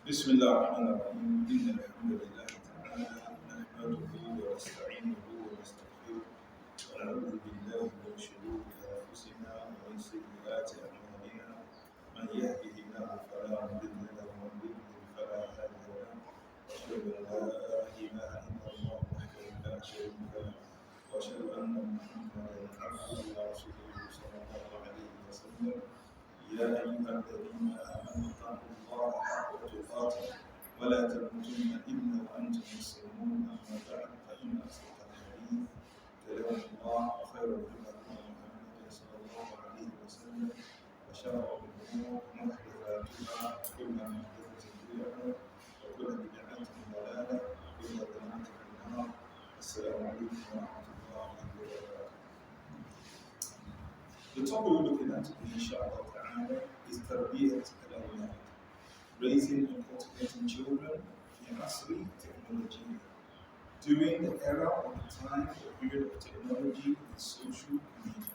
بسم الله الرحمن الرحيم إن الحمد لله تعالى نحمده ونستعينه ونستغفره ونعوذ بالله من شرور أنفسنا ومن سيئات أعمالنا من يهده الله فلا مضل له ومن يضلل فلا هادي له وأشهد أن لا إله إلا الله وحده لا شريك له وأشهد أن محمدا عبده ورسوله صلى الله عليه وسلم يا أيها الذين آمنوا اتقوا الله حق تقاته ولا تموتن إلا وأنتم مسلمون أما بعد فإن أصدق الحديث كلام الله وخير الهدى محمد صلى الله عليه وسلم وشر الأمور محدثاتها وكل محدثة بدعة وكل بدعة ضلالة وكل ضلالة في النار. السلام عليكم ورحمة الله وبركاته. The topic we're looking at, inshallah ta'ala, is tarbiyat al-awlad, raising and cultivating children in asri technology, during the era or the time or period of technology and social media.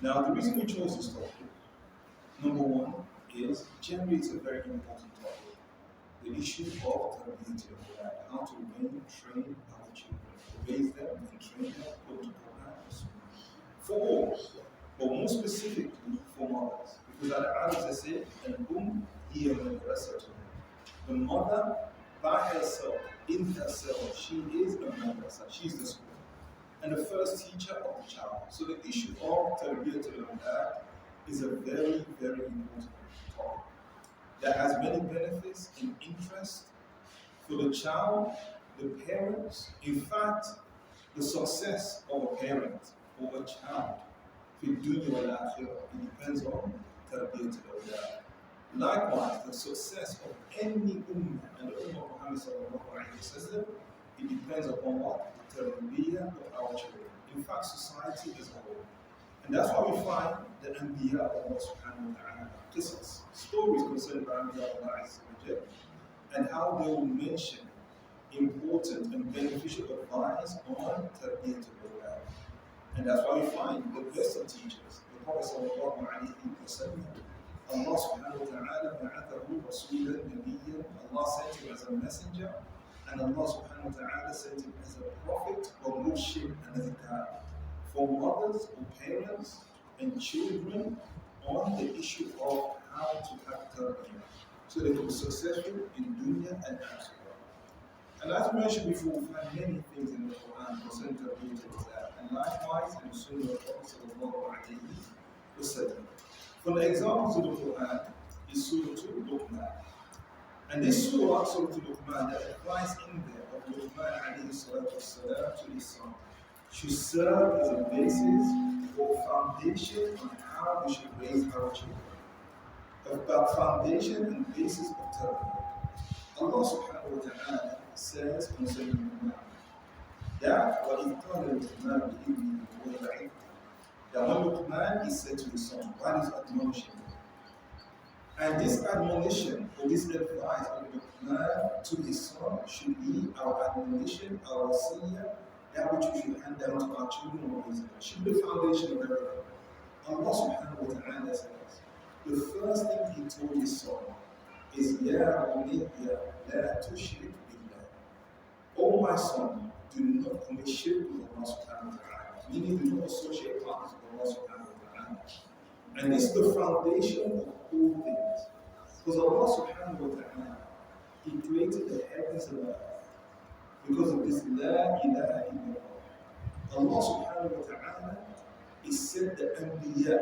Now, the reason we chose this topic, number one, is generally it's a very important topic. The issue of tarbiyat al-awlad, how to train our children, raise them and train them according to Quran and Sunnah. For all, but more specifically for mothers. Because at the Arabs they say, here the mother by herself, in herself, she is a madrasa, she is the school. And the first teacher of the child. So the issue of tarbiyat al-awlad is a very, very important topic that has many benefits and interest for the child, the parents, in fact, the success of a parent or a child. It depends on tarbiyat al-awlad. Likewise, the success of any ummah and the ummah of Muhammad sallallahu alayhi wa sallam, it depends upon what? The tarbiyah of our children. In fact, society as a whole. And that's why we find the anbiya of Allah subhanahu wa ta'ala, qisas, stories concerning the anbiya of Allah azza wa jalla, and how they will mention important and beneficial advice on tarbiyat al-awlad. And that's why we find the best of teachers, the Prophet sallallahu alayhi wa sallam, Allah subhanahu wa ta'ala ba'athahu rasulan nabiyyan, Allah sent him as a messenger, and Allah subhanahu wa ta'ala sent him as a prophet, or murshid, and as a guide for mothers or parents and children on the issue of how to have tarbiyah, so they can be successful in dunya and akhirah. And as mentioned before, we find many things in the Quran concerning tarbiyah, and likewise in the Sunnah of Prophet sallallahu alayhi wa sallam. From the examples of the Quran is Surah Al-Luqman. And this Surah, Surah Al-Luqman, that applies in there of Luqman alayhi salatu wassalam to his son, should serve as a basis or foundation on how we should raise our children. About foundation and basis of tarbiyah. Allah subhanahu wa ta'ala says concerning Luqman that وَإِذْ قَالَ لُقْمَانُ لِابْنِهِ وَهُوَ يَعِظُهُ, that when Luqman is said to his son, what is admonishing? And this admonition or this advice of Luqman to his son should be our admonition, our wasiyah, that which we should hand down to our children or Israel. Should be the foundation of everything. Allah subhanahu wa ta'ala says, the first thing he told his son is, Ya bunayya la tushrik billah. Oh my son, do not commit shirk with Allah subhanahu wa ta'ala. Meaning do not associate partners with Allah subhanahu wa ta'ala. And this is the foundation of all things. Because Allah subhanahu wa ta'ala, He created the heavens and earth because of this La ilaha illallah. Allah subhanahu wa ta'ala is sent the anbiya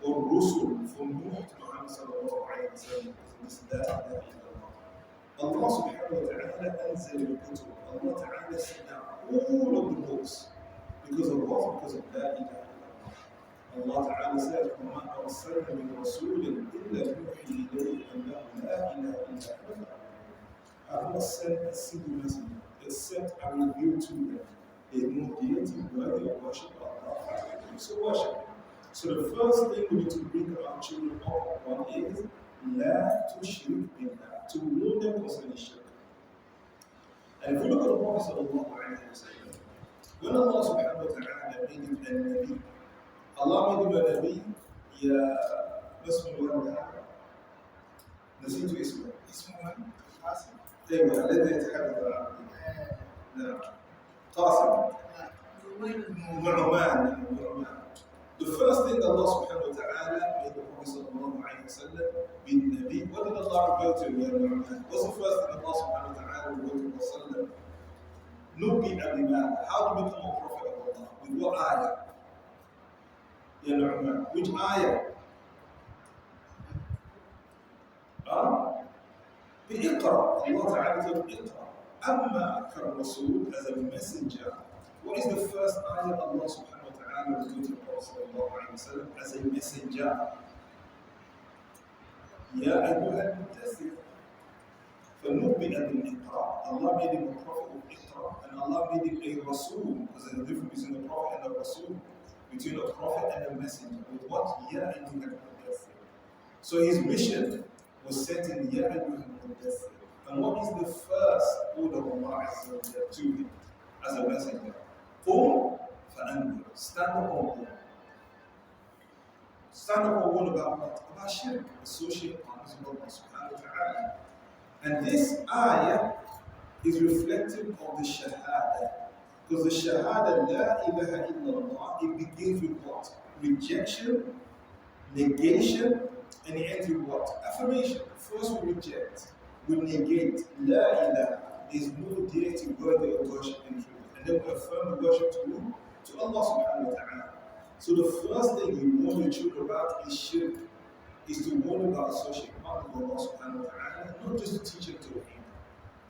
or rusul from Nuh to Muhammad sallallahu alayhi wa sallam because of this La ilaha illallah. Allah subhanahu wa ta'ala anzal al-kutub. Allah ta'ala sent down all of the books because of what? Because of La ilaha illallah. Allah ta'ala says, وَمَا أَرْسَلْنَا مِن رَسُولٍ إِلَّا نُوحِي إِلَيْهِ أَنَّهُ لَا إِلَهَ إِلَّا أَنَا. I have not sent a single messenger except I reveal to them there is no deity worthy of worship but Allah. So worship. So the first thing we need to bring our children up on is La tushrik billah, to warn them concerning shirk. And if we look at the Prophet sallallahu alayhi wa sallam, when Allah subhanahu wa ta'ala made him a Nabi, Allah made him a Nabi, Ya Bismillah, نسيت اسمه قاسم. ايوه الذي يتحدث العربية. نعم قاسم. نعمان. The first thing Allah subhanahu wa ta'ala made the Prophet sallallahu alayhi wa sallam bin Nabi. What did Allah reveal to him? Nu'man? What's the first thing Allah subhanahu wa ta'ala revealed to Prophet sallam? Nubi al-Iman. How do we become a prophet of Allah? With what ayah? Ya Nu'man. Which ayah? بإقرأ. Allah Ta'ala said إقرأ. أما كالرسول as a messenger. What is the first ayah Allah subhanahu wa ta'ala was going to Prophet sallallahu alayhi wa sallam as a messenger? يا أيها المدثر. فنبئ بالإقراء. Allah made him a prophet of Iqra, and Allah made him a Rasul, because there's a difference between a prophet and a Rasul, between a prophet and a messenger. With what? يا أيها المدثر. So his mission was set in Ya Ayyuhal Mudaththir. And what is the first order of Allah to him as a messenger? Qum fa'anzir. Stand up on one. Stand up on one about what? About shirk, associate partners with Allah subhanahu wa ta'ala. And this ayah is reflective of the Shahada. Because the Shahada, La ilaha illallah, it begins with what? Rejection, negation, and it ends with what? Affirmation. First we reject, we negate, La ilaha, there is no deity worthy of worship in truth. And then we affirm the worship to whom? To Allah subhanahu wa ta'ala. So the first thing you warn your children about is shirk, is to warn about associating partners with Allah subhanahu wa ta'ala, not just to teach them tawheed.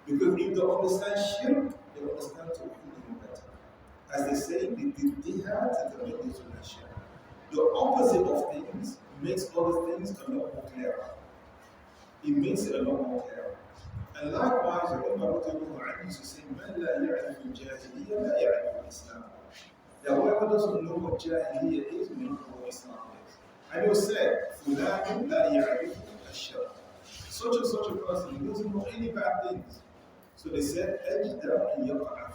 Because if they understand shirk, they understand tawheed even better. As they say, the opposite of things makes other things a lot more clearer. It makes it a lot more clearer. And likewise, Umar used to say, Man la ya'rifu al-jahiliyyah la ya'rifu al-Islam. That whoever doesn't know what jahiliyyah is, will not know what Islam is. And he will say, Fulan la ya'rifu al-shar. Such and such a person who doesn't know any bad things. So they said, Ajda and yaqa.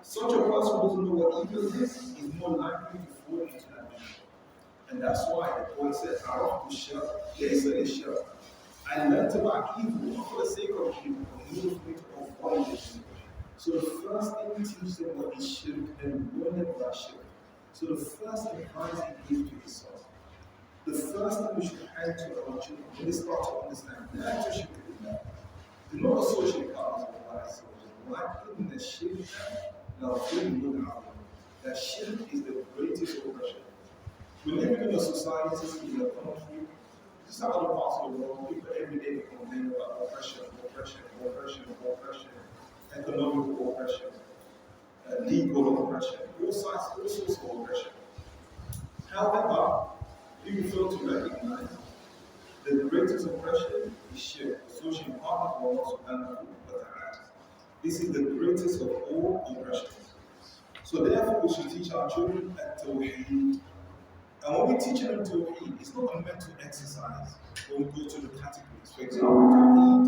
Such a person who doesn't know what evil is more likely to fall into that evil. And that's why the poet says, Araftu shar, laysa li-shar. I learned about evil, not for the sake of evil, but in order for me to avoid it. So the first thing we teach them what is shirk, and warn them about shirk. So the first advice he gives to his son, the first thing we should hand to our children when they start to understand, not to shirk with that. Do not associate partners with Allah. Why couldn't the shirk now that shirk is the greatest oppression? We're living in a society, in a country, just out of the parts of the world, people every day complain about oppression, economic oppression, legal oppression, all sorts of oppression. However, people fail to recognize that the greatest oppression is shirk, associating partners with Allah subhanahu wa ta'ala. This is the greatest of all oppressions. So therefore, we should teach our children at Tawheed. And when we teach them Tawheed, it's not a mental exercise when we go to the categories. For example, Tawheed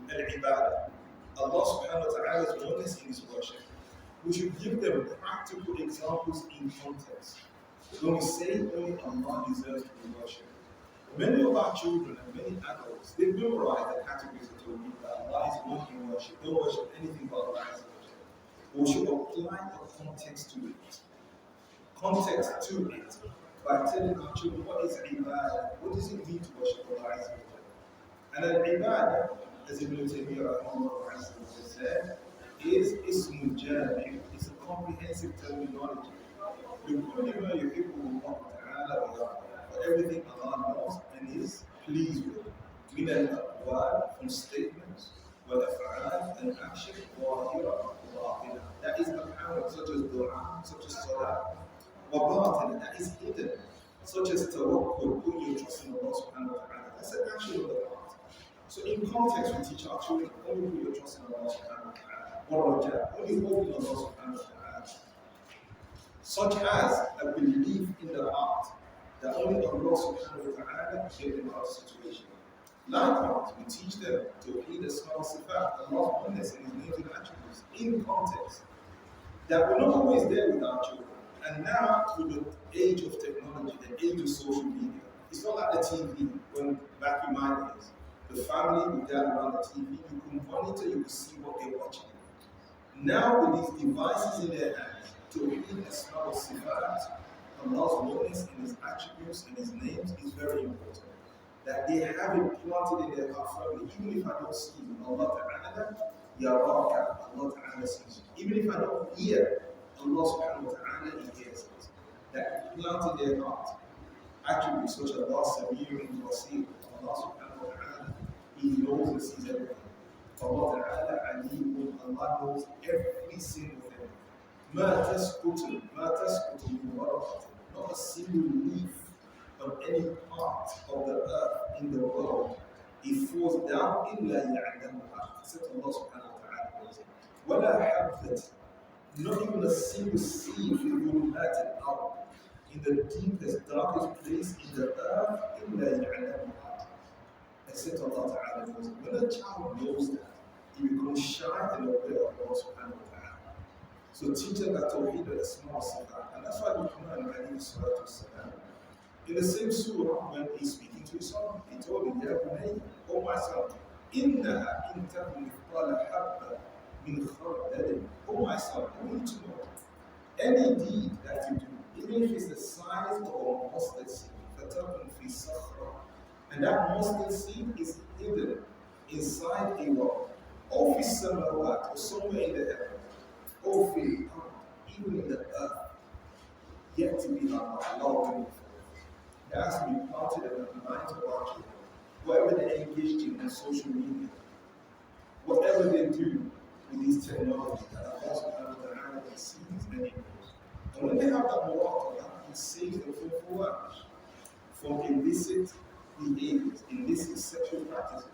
and Ibadah. Allah subhanahu wa ta'ala is oneness in his worship. We should give them practical examples in context. When we say only Allah deserves to be worshipped. Many of our children and many adults, they memorize the categories of Tawheed that Allah is not in worship. Don't worship anything but Allah is worship. We should apply a context to it. By telling our children what is ibadah, what does it mean to worship Allah? And an ibadah, as Ibn Taymiyyah said, is ismul jami', it's a comprehensive terminology. For everything Allah knows and is pleased with. من الأقوال, from statements, والأفعال, and action, ظاهرة وباطنة. That is apparent, such as dua, such as salah. وباطنة, that is hidden, such as tawakkul, putting your trust in Allah subhanahu wa ta'ala. That's an action of the heart. So in context, we teach our children only put your trust in Allah subhanahu wa ta'ala. Or raja, only hope in Allah subhanahu wa ta'ala. Such as a belief in the heart that only Allah subhanahu wa ta'ala can get them out of the situation. Likewise, we teach them to heed the small sifat, Allah's oneness in his names and attributes, in context. That we're not always there with our children. And now, with the age of technology, the age of social media, it's not like the TV when back in my days. The family will gather around the TV, you can monitor, you can see what they're watching. Now with these devices in their hands, to read as far as Sifat, Allah's oneness in His attributes and His names is very important. That they have it planted in their heart firmly. Even if I don't see Allah Ta'ala, Yaraka, Allah Ta'ala sees you. Even if I don't hear Allah Subhanahu wa Ta'ala, He hears it. That planted in their heart. Attributes such as Allah Samir and Basir, Allah Subhanahu wa Ta'ala, He knows and sees everything. Allah Ta'ala Alim, Allah knows every single thing. ما تسقط من ورقة, not a single leaf on any part of the earth in the world, it falls down إلا يعلمها, except Allah Subhanahu wa Ta'ala knows it. ولا حبة, not even a single seed في ظلمات الأرض, in the deepest, darkest place in the earth, إلا يعلمها, except Allah Ta'ala knows it. When a child knows that, he becomes shy and aware of Allah Subhanahu wa Ta'ala. So teach them that Tawheed is a small sifat. And that's why the Quran, alayhi salatu wasalam, in the same surah, when he's speaking to his son, he told him, Ya bunayya, O my son, innaha in takum mithqala habba min khardalin. O my son, I want you to know, any deed that you do, even if it's the size of a mustard seed, fatakun fi sakhra, and that mustard seed is hidden inside a rock, or fi samawat, or somewhere in the heaven, or fi even in the earth, yet to be allowed. It has to be planted in the minds of our children. Whatever they engage in social media, whatever they do with these technologies, that Allah Subhanahu wa Ta'ala sees and knows. And when they have that moral, it saves them from what? From illicit behaviors, illicit sexual practices.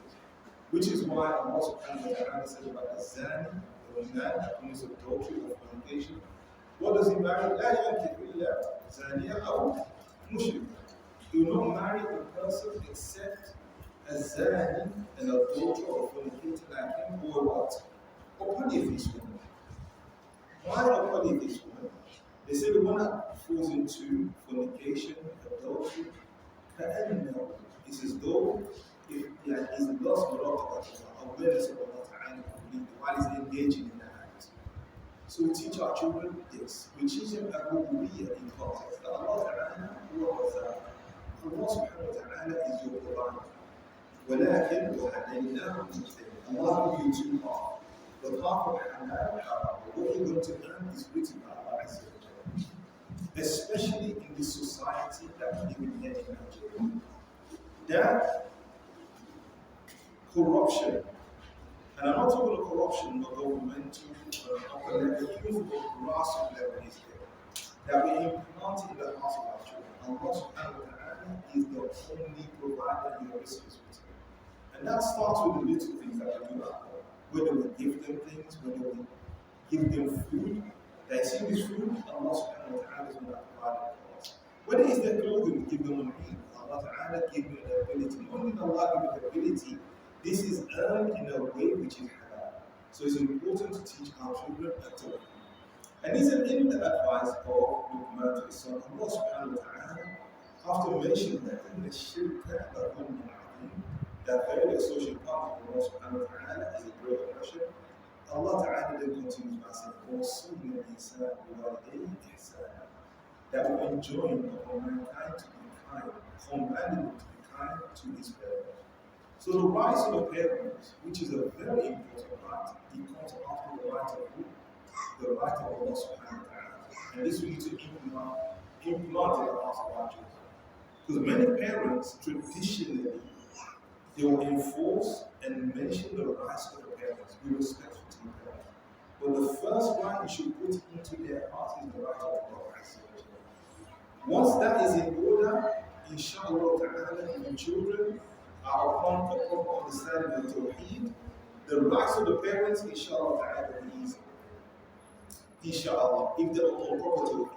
Which is why Allah Subhanahu wa Ta'ala says about the zani, the man that commits adultery or fornication. What does he marry? لا ينكح إلا زانية أو مشركة. He will not marry a person except a zani, an adulterer or fornicator like him, or what? Or polytheist woman. Why a polytheist woman? They say the one that falls into fornication, adultery, كأنه, it's as though if he's lost a lot of awareness of Allah Ta'ala while he's engaging in that act. So we teach our children this. We teach them Abubuyyah in context. That Allah Ta'ala, Allah Subhanahu wa Ta'ala is your provider. وَلَكِنْ وَهَدَيْنَاهُ الْمُسْتَقِيمَ. Allah gives you two paths. The path of halal, haram. What you're going to earn is written by Allah Azza wa Jalla. Especially in this society that we live in here in Nigeria. That corruption, and I'm not talking about corruption of governmental upper level, even for grassroots level is there. That we implant in the hearts of our children. Allah Subhanahu wa Ta'ala is the only provider in your responsibility. And that starts with the little things that we do at home. Whether we give them things, whether we give them food. They see this food, Allah Subhanahu wa Ta'ala is going to provide it for us. Whether it's their clothing, we give them a meal. Allah Ta'ala give them the ability. Only Allah give you the ability. This is earned in a way which is halal. So it's important to teach our children at all. And this is in the advice of Luqman to his son. Allah Subhanahu wa Ta'ala, after mentioning that in the shirk that very social part of Allah Subhanahu wa Ta'ala is a great oppression, Allah Ta'ala then continues by saying, that we enjoin upon mankind to be kind, commanding to be kind to his parents. So the rights of the parents, which is a very important right, it comes after the right of who? The right of Allah Subhanahu wa Ta'ala. And this we need to implement in the hearts of our children. Because many parents, traditionally, they will enforce and mention the rights of the parents, be respectful to the parents. But the first right you should put into their hearts is the right of Allah. Once that is in order, inshallah ta'ala, the children are upon a proper understanding of Tawheed, the rights of the parents, inshallah ta'ala, will be easy. Inshallah, if they're upon proper Tawheed.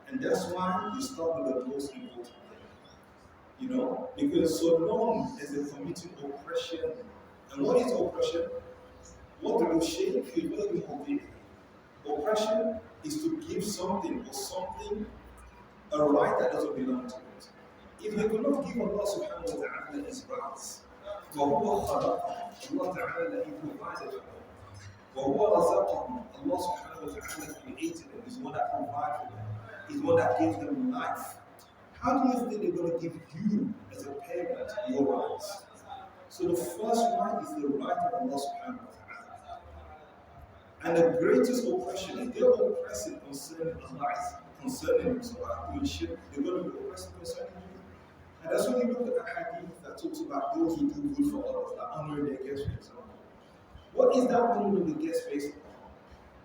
And that's why you start with the most important thing. You know, because so long as they're committing oppression, and what is oppression? What do you shape? You will be obeyed. Oppression is to give something or something a right that doesn't belong to it. If they could not give Allah Subhanahu wa Ta'ala his rights, وهو خلقهم. Allah Ta'ala, He provided for them. وهو رزقهم. Allah Subhanahu wa Ta'ala created them. He's the one that provided for them. He's the one that gave them life. How do you think they're going to give you, as a parent, your rights? So the first right is the right of Allah Subhanahu wa Ta'ala. And the greatest oppression, if they're oppressing concerning Allah, concerning themselves, they're going to be oppressing concerning you. And that's when you look at the hadith that talks about those who do good for others, like honoring their guests, for example. What is that honoring the guests based on?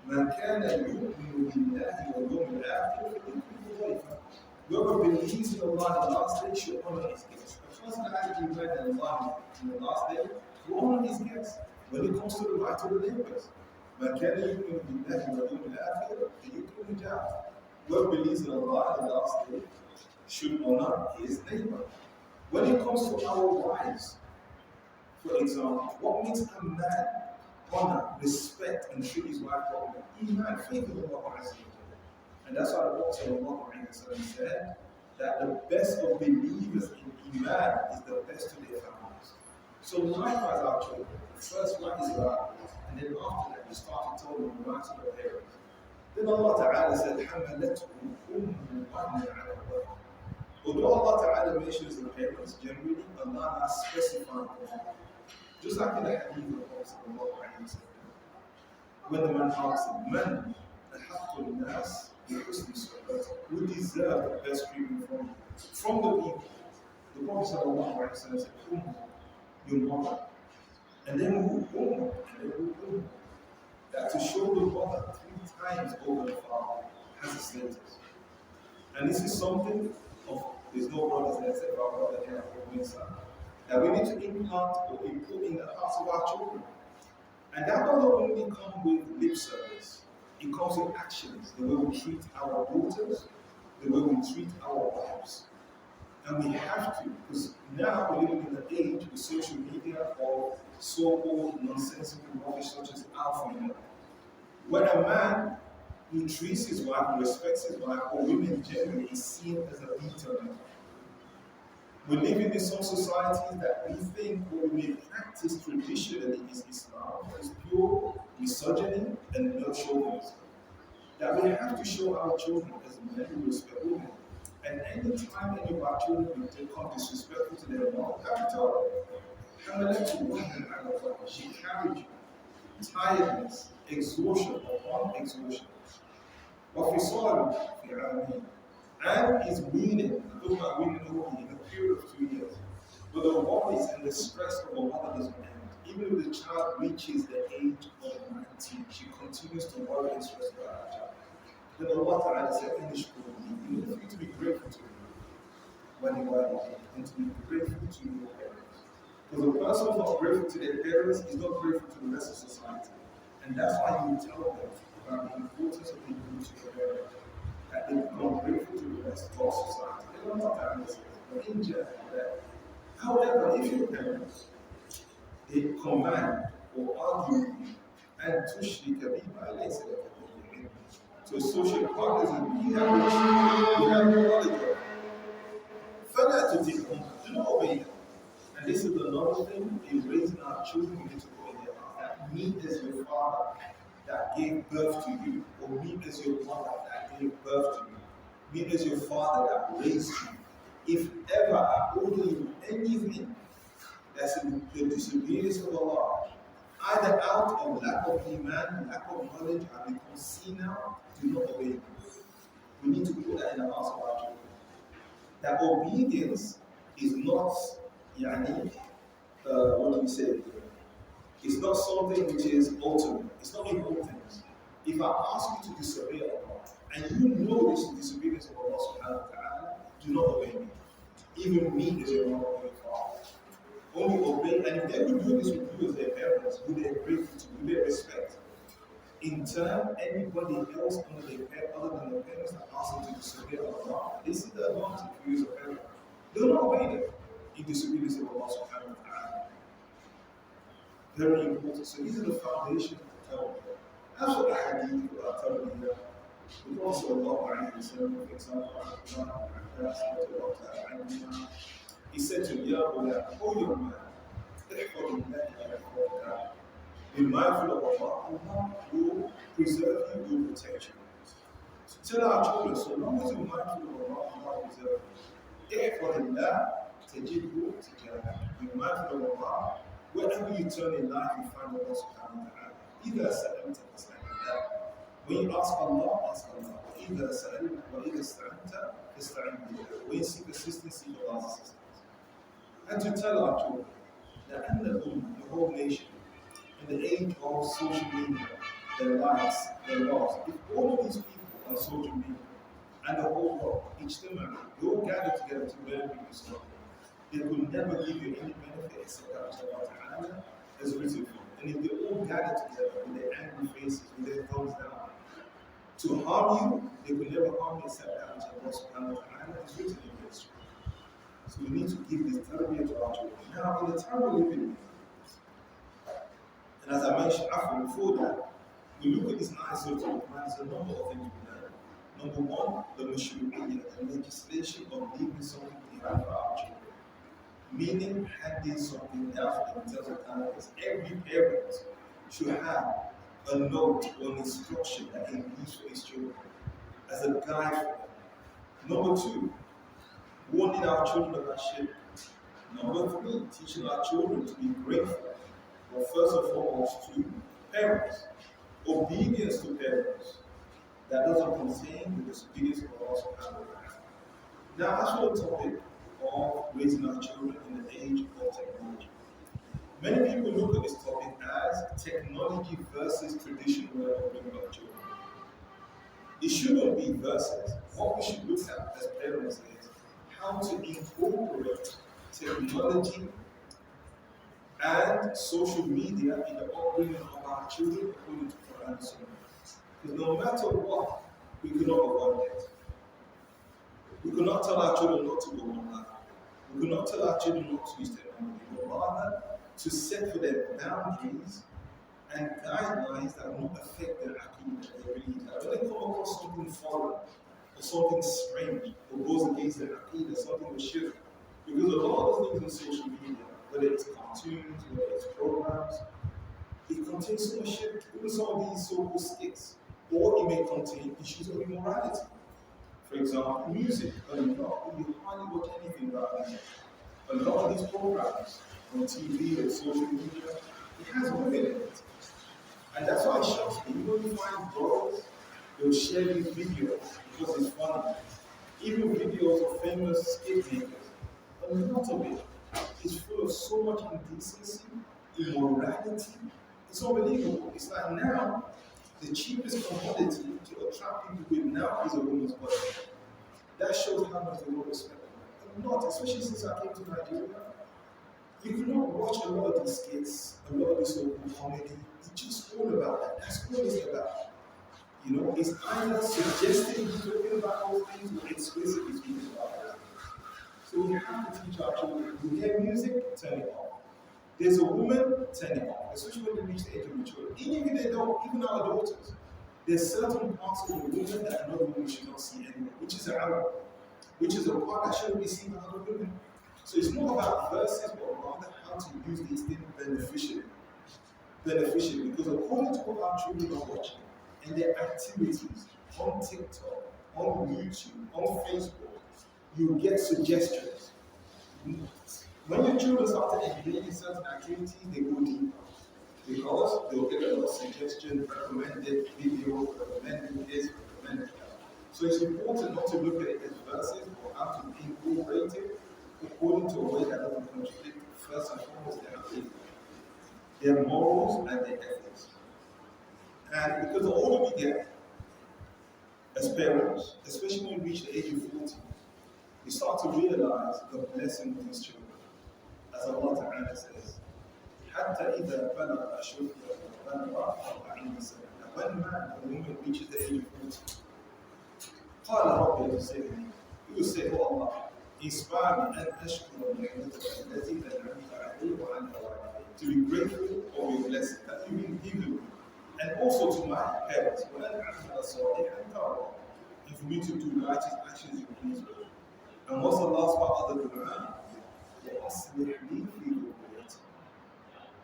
من كان يؤمن بالله واليوم الآخر فليكرم ضيفه. Whoever believes in Allah in the last day should honor his guests. The person that actually believed in Allah in the last day will honor his guests when it comes to the right of the neighbors. من كان يؤمن بالله واليوم الآخر فليكرم جاره. Whoever believes in Allah in the last day should honor his neighbor. When it comes to our wives, for example, what makes a man honor, respect, and treat his wife properly? Iman, faith in Allah. And that's why the Prophet said that the best of believers in Iman is the best to their families. So likewise our children, the first one is Allah, and then after that you start to tell them the rights of their parents. Then Allah Ta'ala said, حَمَلَتْهُ أُمُّهُ وَهْنًا عَلَى وَهْنٍ. Although Allah Ta'ala mentions the parents, generally Allah has specified them. Just like in the hadith of the Prophet, when the man asks him, Man أَحَقُّ النَّاسِ بِحُسْنِ صُحْبَتِهِ, who deserve the best treatment from the people? The Prophet said, your mother. And then who? And then who? That to show the mother 3 times over the father has a status. And this is something of, there's no brothers that say about brother here or inside, that we need to implant or input in the hearts of our children. And that doesn't only come with lip service, it comes with actions, the way we treat our daughters, the way we treat our wives. And we have to, because now we're living in an age with social media or so-called nonsensical rubbish such as alpha male. When a man who treats his wife and respects his wife, or women generally, is seen as a beater man. We live in some societies that we think what we practice traditionally is Islam, is pure misogyny and male chauvinism. That we have to show our children as men who respect women. And any time any of our children become disrespectful to their mom, we have to tell them, she carried you. Tiredness, exhaustion upon exhaustion. وَفِصَالٌ فِي عَامِينَ. And is weaning, I'm talking about weaning in a period of 2 years. But the worries and the stress of a mother doesn't end. Even if the child reaches the age of 19, she continues to worry and stress about her child. Then Allah Ta'ala said, you need to be grateful to me when you are young, and to be grateful to your parents. Because a person who is not grateful to their parents is not grateful to the rest of society. And that's why you tell them about the importance of being good to your parents, that they become grateful to the rest of society. They don't know that message, but in general, however, if your parents, they command or argue and tushrika bima laysa laka bihi ilm, to social partners and you have no knowledge of, further to take home, do not obey them. And this is another thing in raising our children, we need to go in their heart. That me as your father that gave birth to you, or me as your mother that gave birth to you, me as your father that raised you. If ever I order you anything that's in the disobedience of Allah, either out of lack of iman, lack of knowledge, I become senile, do not obey me. We need to put that in the hearts of our children. That obedience is not, what do we say? It's not something which is ultimate. It's not in all things. If I ask you to disobey Allah, and you know this is disobedience of Allah subhanahu wa ta'ala, do not obey me. Even me as your mother or your father. Only obey, and if they will do this with you as their parents, who they are grateful to, who they respect. In turn, anybody else other than their parents that ask them to disobey Allah, this is the advantage for you as a parent. Do not obey them in disobedience of Allah subhanahu wa ta'ala. Very important. So these are the foundations of tawbah. That's what the hadith about tawbah. We also Allah, for example, he said to him, Ya Buddha, O young man, Be mindful of Allah. Allah will preserve you, will protect you. So tell our children, so long as you're mindful of Allah, Allah will preserve you. احفظ الله تجده تجاهك. Be mindful of Allah. Wherever you turn in life, you find Allah subhanahu wa ta'ala. إذا سألت فاسأل الله. When you ask Allah, ask Allah. وإذا سألت وإذا استعنت فاستعن بالله. When you seek assistance, seek Allah's assistance. And to tell our children that the whole nation, in the age of social media, their lives, their laws, if all of these people on social media and the whole world, each time they all gather together to benefit yourself, they will never give you any benefit except that Allah Ta'ala has written for you. And if they all gather together with their angry faces, with their thumbs down, to harm you, they will never harm you except that which Allah Subhanahu wa Ta'ala has written in history. So we need to give this tarbiyah to our children. Now, in the time we're living in, and as I mentioned before that, we look at this nice sort of there's a number of things we learn. Number one, the mashru'iyyah, the legislation of leaving something behind for our children. Meaning handing something down in terms of kindness. Every parent should have a note or an instruction that he leaves for his children as a guide for them. Number two, warning our children about shirk. Number three, teaching our children to be grateful. Well, first and foremost, to parents. Obedience to parents. That doesn't contain the disobedience of Allah subhanahu wa ta'ala. Now, as for the topic of raising our children in the age of technology, many people look at this topic as technology versus traditional way of bringing up children. It shouldn't be versus. What we should look at as parents is how to incorporate technology and social media in the upbringing of our children according to Quran and Sunnah. Because no matter what, we cannot avoid it. We cannot tell our children not to go online. We cannot tell our children not to use technology, but rather to set for them boundaries and guidelines that will not affect their aqeedah, their belief. When they come across something foreign or something strange or goes against their aqeedah, something with shirk, because a lot of things on social media, whether it's cartoons, whether it's programs, it contains so much shirk. Even some of these so-called skits, or it may contain issues of immorality. For example, music. You hardly watch anything about music. A lot of these programs on TV and social media, it has women in it. And that's why it shocks me. You know, you find girls, they'll share these videos because it's funny. Even videos of famous skate makers. A lot of it is full of so much indecency, immorality. It's unbelievable. It's like now, the cheapest commodity to attract people with now is a woman's body. That shows how much they don't respect them. Not, especially since I came to Nigeria. You cannot watch a lot of these skits, a lot of this so-called comedy. It's just all about that. That's what it's about. You know, it's either suggesting talking about those things or explicitly speaking about that. So we have to teach our children. We hear music, turn it off. There's a woman, turn it off. Especially when they reach the age of maturity. Even if they don't, even our daughters, there's certain parts of the woman that another woman should not see anymore, which is which is a part that shouldn't be seen by other women. So it's not about verses, but rather how to use these things beneficially. Because according to what our children are watching and their activities on TikTok, on YouTube, on Facebook, you get suggestions. When your children start engaging in certain activities, they go deeper. Because they'll get a lot of suggestions, recommended videos, recommended this, recommended that. So it's important not to look at it as verses or how to incorporate it according to a way that doesn't contradict first and foremost their morals and their ethics. And because the older we get as parents, especially when we reach the age of 40, we start to realize the blessing of these children. As Allah Ta'ala says, حتى إذا بلغ أشده وبلغ 40 سنة. When man, the woman reaches the age of 40, قال ربي أوزعني. He will say, Oh Allah, inspire me أن أشكر نعمتك التي أنعمت علي وعلى والدي. To be grateful for your blessing that you've been given me, and also to my parents. وأن أعمل صالحا ترضى. And for me to do righteous actions you please with. And what's the last part of the Quran? وأصلح لي في ذريتي.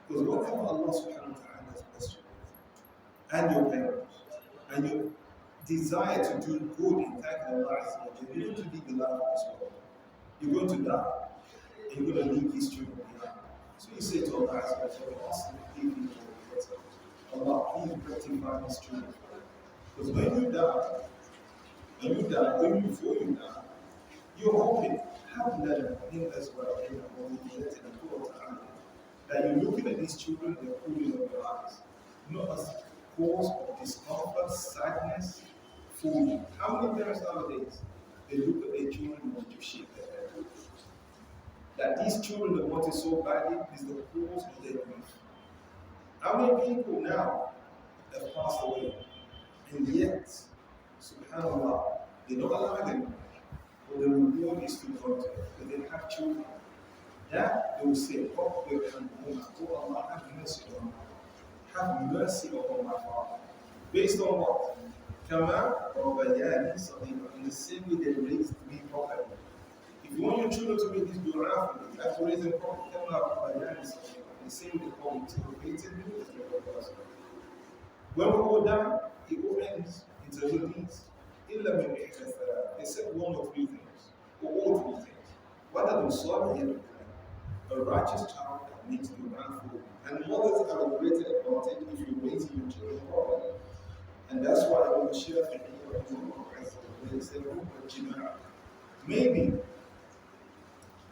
Because whatever Allah subhanahu wa ta'ala has and your parents, and your desire to do good in thanking Allah, you're going to live the life of this world. You're going to die, and you're going to leave these children behind. So you say to Allah, Allah, please rectify these children. Because when you die, even before you die, you're hoping, have learned him as well, that you're looking at these children, they're pulling on your eyes, not as cause of discomfort, sadness, for you. How many parents nowadays, they look at their children and want to shake their head? That these children that want it so badly is the cause of their grief. How many people now have passed away, and yet, subhanAllah, they don't allow them, but the reward is to go to them, but they have children. That they will say, oh, Allah, have mercy on me. Have mercy upon my father. Based on what? Kama Rabbayani Sadiqa. In the same way they raised me properly. If you want your children to make this dua for you, you have to raise them properly. Kama Rabbayani Sadiqa. In the same way they call it innovatively as the person. When we go down, it all ends into the needs. They said one or three things, or all three things. What are those solid? A righteous child that needs to run for. And mothers have a greater advantage if you're raising your children properly. And that's why I want to share with you maybe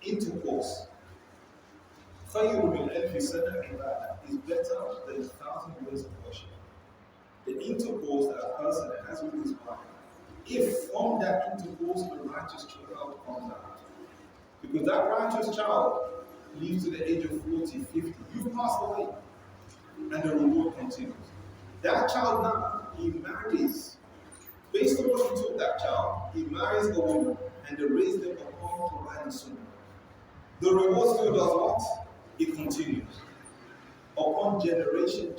intercourse خير من ألف سنة عبادة is better than 1,000 years of worship. The intercourse that a person has with his wife, if from that intercourse a righteous child comes out, because that righteous child lives to the age of 40, 50, you've passed away, and the reward continues. That child now, he marries. Based on what he took that child, he marries a woman, and they raise them upon Quran and Sunnah. The reward still does what? It continues. Upon generation,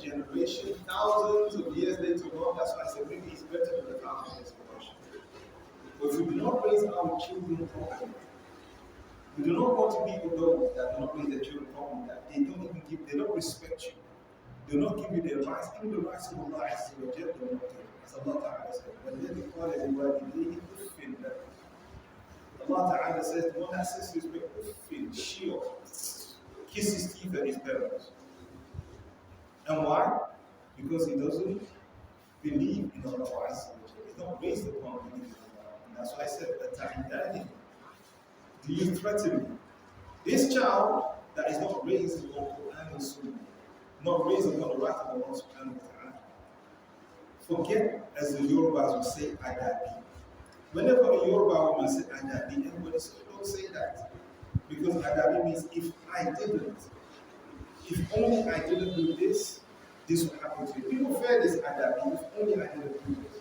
thousands of years later on, that's why I said maybe it's better than 1,000 years of worship. But if we do not raise our children properly, we do not want to be with those that do not raise their children properly, that they don't respect you. They do not give you the rights, even the rights of Allah as your they will not give. As Allah Ta'ala said, when they call everybody, they feel that. Allah Ta'ala says, the one that says to his parents, shield, kiss his teeth at his parents. And why? Because he doesn't believe in Allah. He's not based upon belief in Allah. And that's why I said, that do you threaten me? This child that is not raised on Quran and Sunnah, not raised upon the right of Allah subhanahu wa ta'ala. Forget, as the Yorubas will say, Adabi. Whenever a Yoruba woman says Adabi, everybody says, don't say that. Because Adabi means if I didn't, if only I didn't do this, this would happen to you. People fear this Adabi, if only I didn't do this.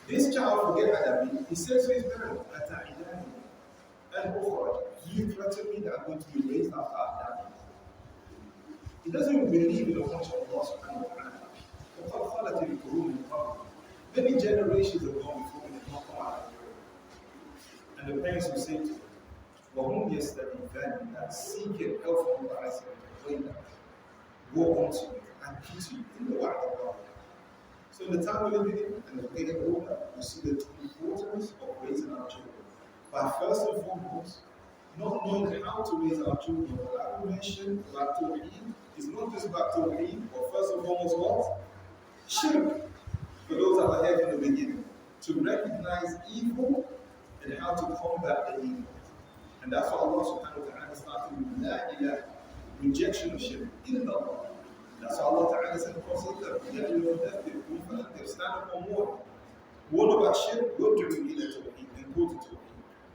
This child forget Adabi, he says to his parents, Adabi. And oh, do you threaten me that I'm going to be raised after Adabi? He doesn't even believe in the function of Allah subhanahu wa ta'ala. Many generations have gone before me and not come out of Europe. And the parents will say to him, وَهُمْ يَسْتَغِيثَانِ that seeking help from Allah and go on to you and pity you in the way of God. So in the time we're living in, and as we get older, we see the importance of raising our children. But first and foremost, not knowing how to raise our children. Like we mentioned about Tawheed, it's not just about Tawheed, but first and foremost what? Shirk. For those that were here in the beginning, to recognize evil and how to combat the evil. And that's what Allah subhanahu wa ta'ala started with La ilaha, rejection of shirk, illallah. That's what Allah ta'ala said across the stand up on warning. Warn about shirk, go to Tawheed and go to Tawheed.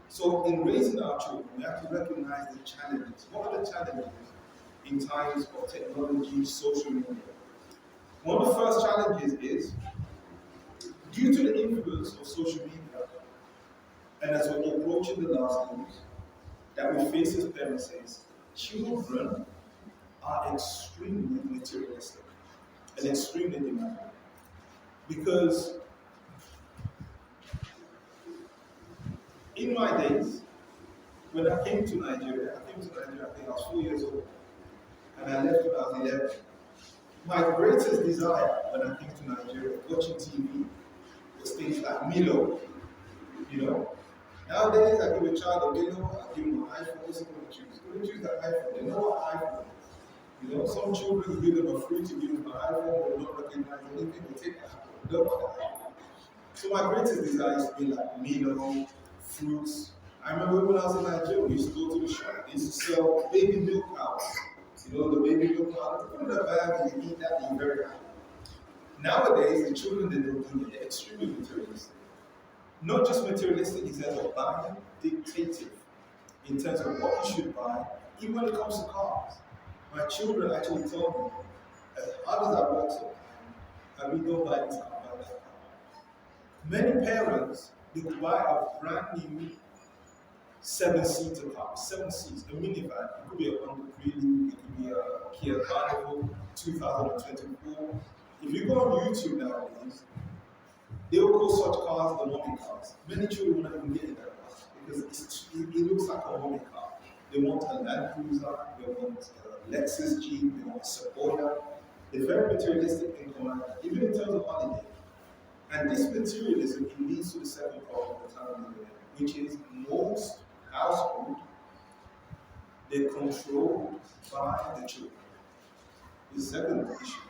So in raising our children, we have to recognize the challenges. What are the challenges in times of technology, social media? One of the first challenges is, due to the influence of social media, and as we're approaching the last years, that we face as parents is, children are extremely materialistic and extremely demanding. Because in my days, when I came to Nigeria, I think I was 4 years old, and I left when I was 11. My greatest desire when I came to Nigeria, watching TV, was things like Milo. You know, nowadays I give a child a Milo, I give him an iPhone, what's he going to choose? He's going to choose the iPhone. They know what iPhone is. You know, some children give them a free to give them an iPhone, they don't recognize anything, they take the iPhone. They don't want the iPhone. So my greatest desire is to be like Milo, fruits. I remember when I was in Nigeria, we used to go to the shop, they used to sell baby milk powder. You know, the baby milk powder, put it in a bag and you eat that and you're very happy. Nowadays, the children, they don't do it, they're extremely materialistic. Not just materialistic in terms of buying, dictative in terms of what you should buy, even when it comes to cars. My children actually told me, as hard as I work so hard, I really don't buy this car, buy that car. Many parents, they could buy a brand new 7-seater car, 7 seats, a minivan. It could be a Honda Prelude, it could be a Kia Carnival 2024. If you go on YouTube nowadays, they will call such cars the mommy cars. Many children will not even get in that car because it looks like a mommy car. They want a Land Cruiser, they want a Lexus Jeep, they want a Sequoia. They're very materialistic in command, even in terms of holiday. And this materialism, it leads to the second problem of the time we live in, which is most households, they're controlled by the children. The second issue.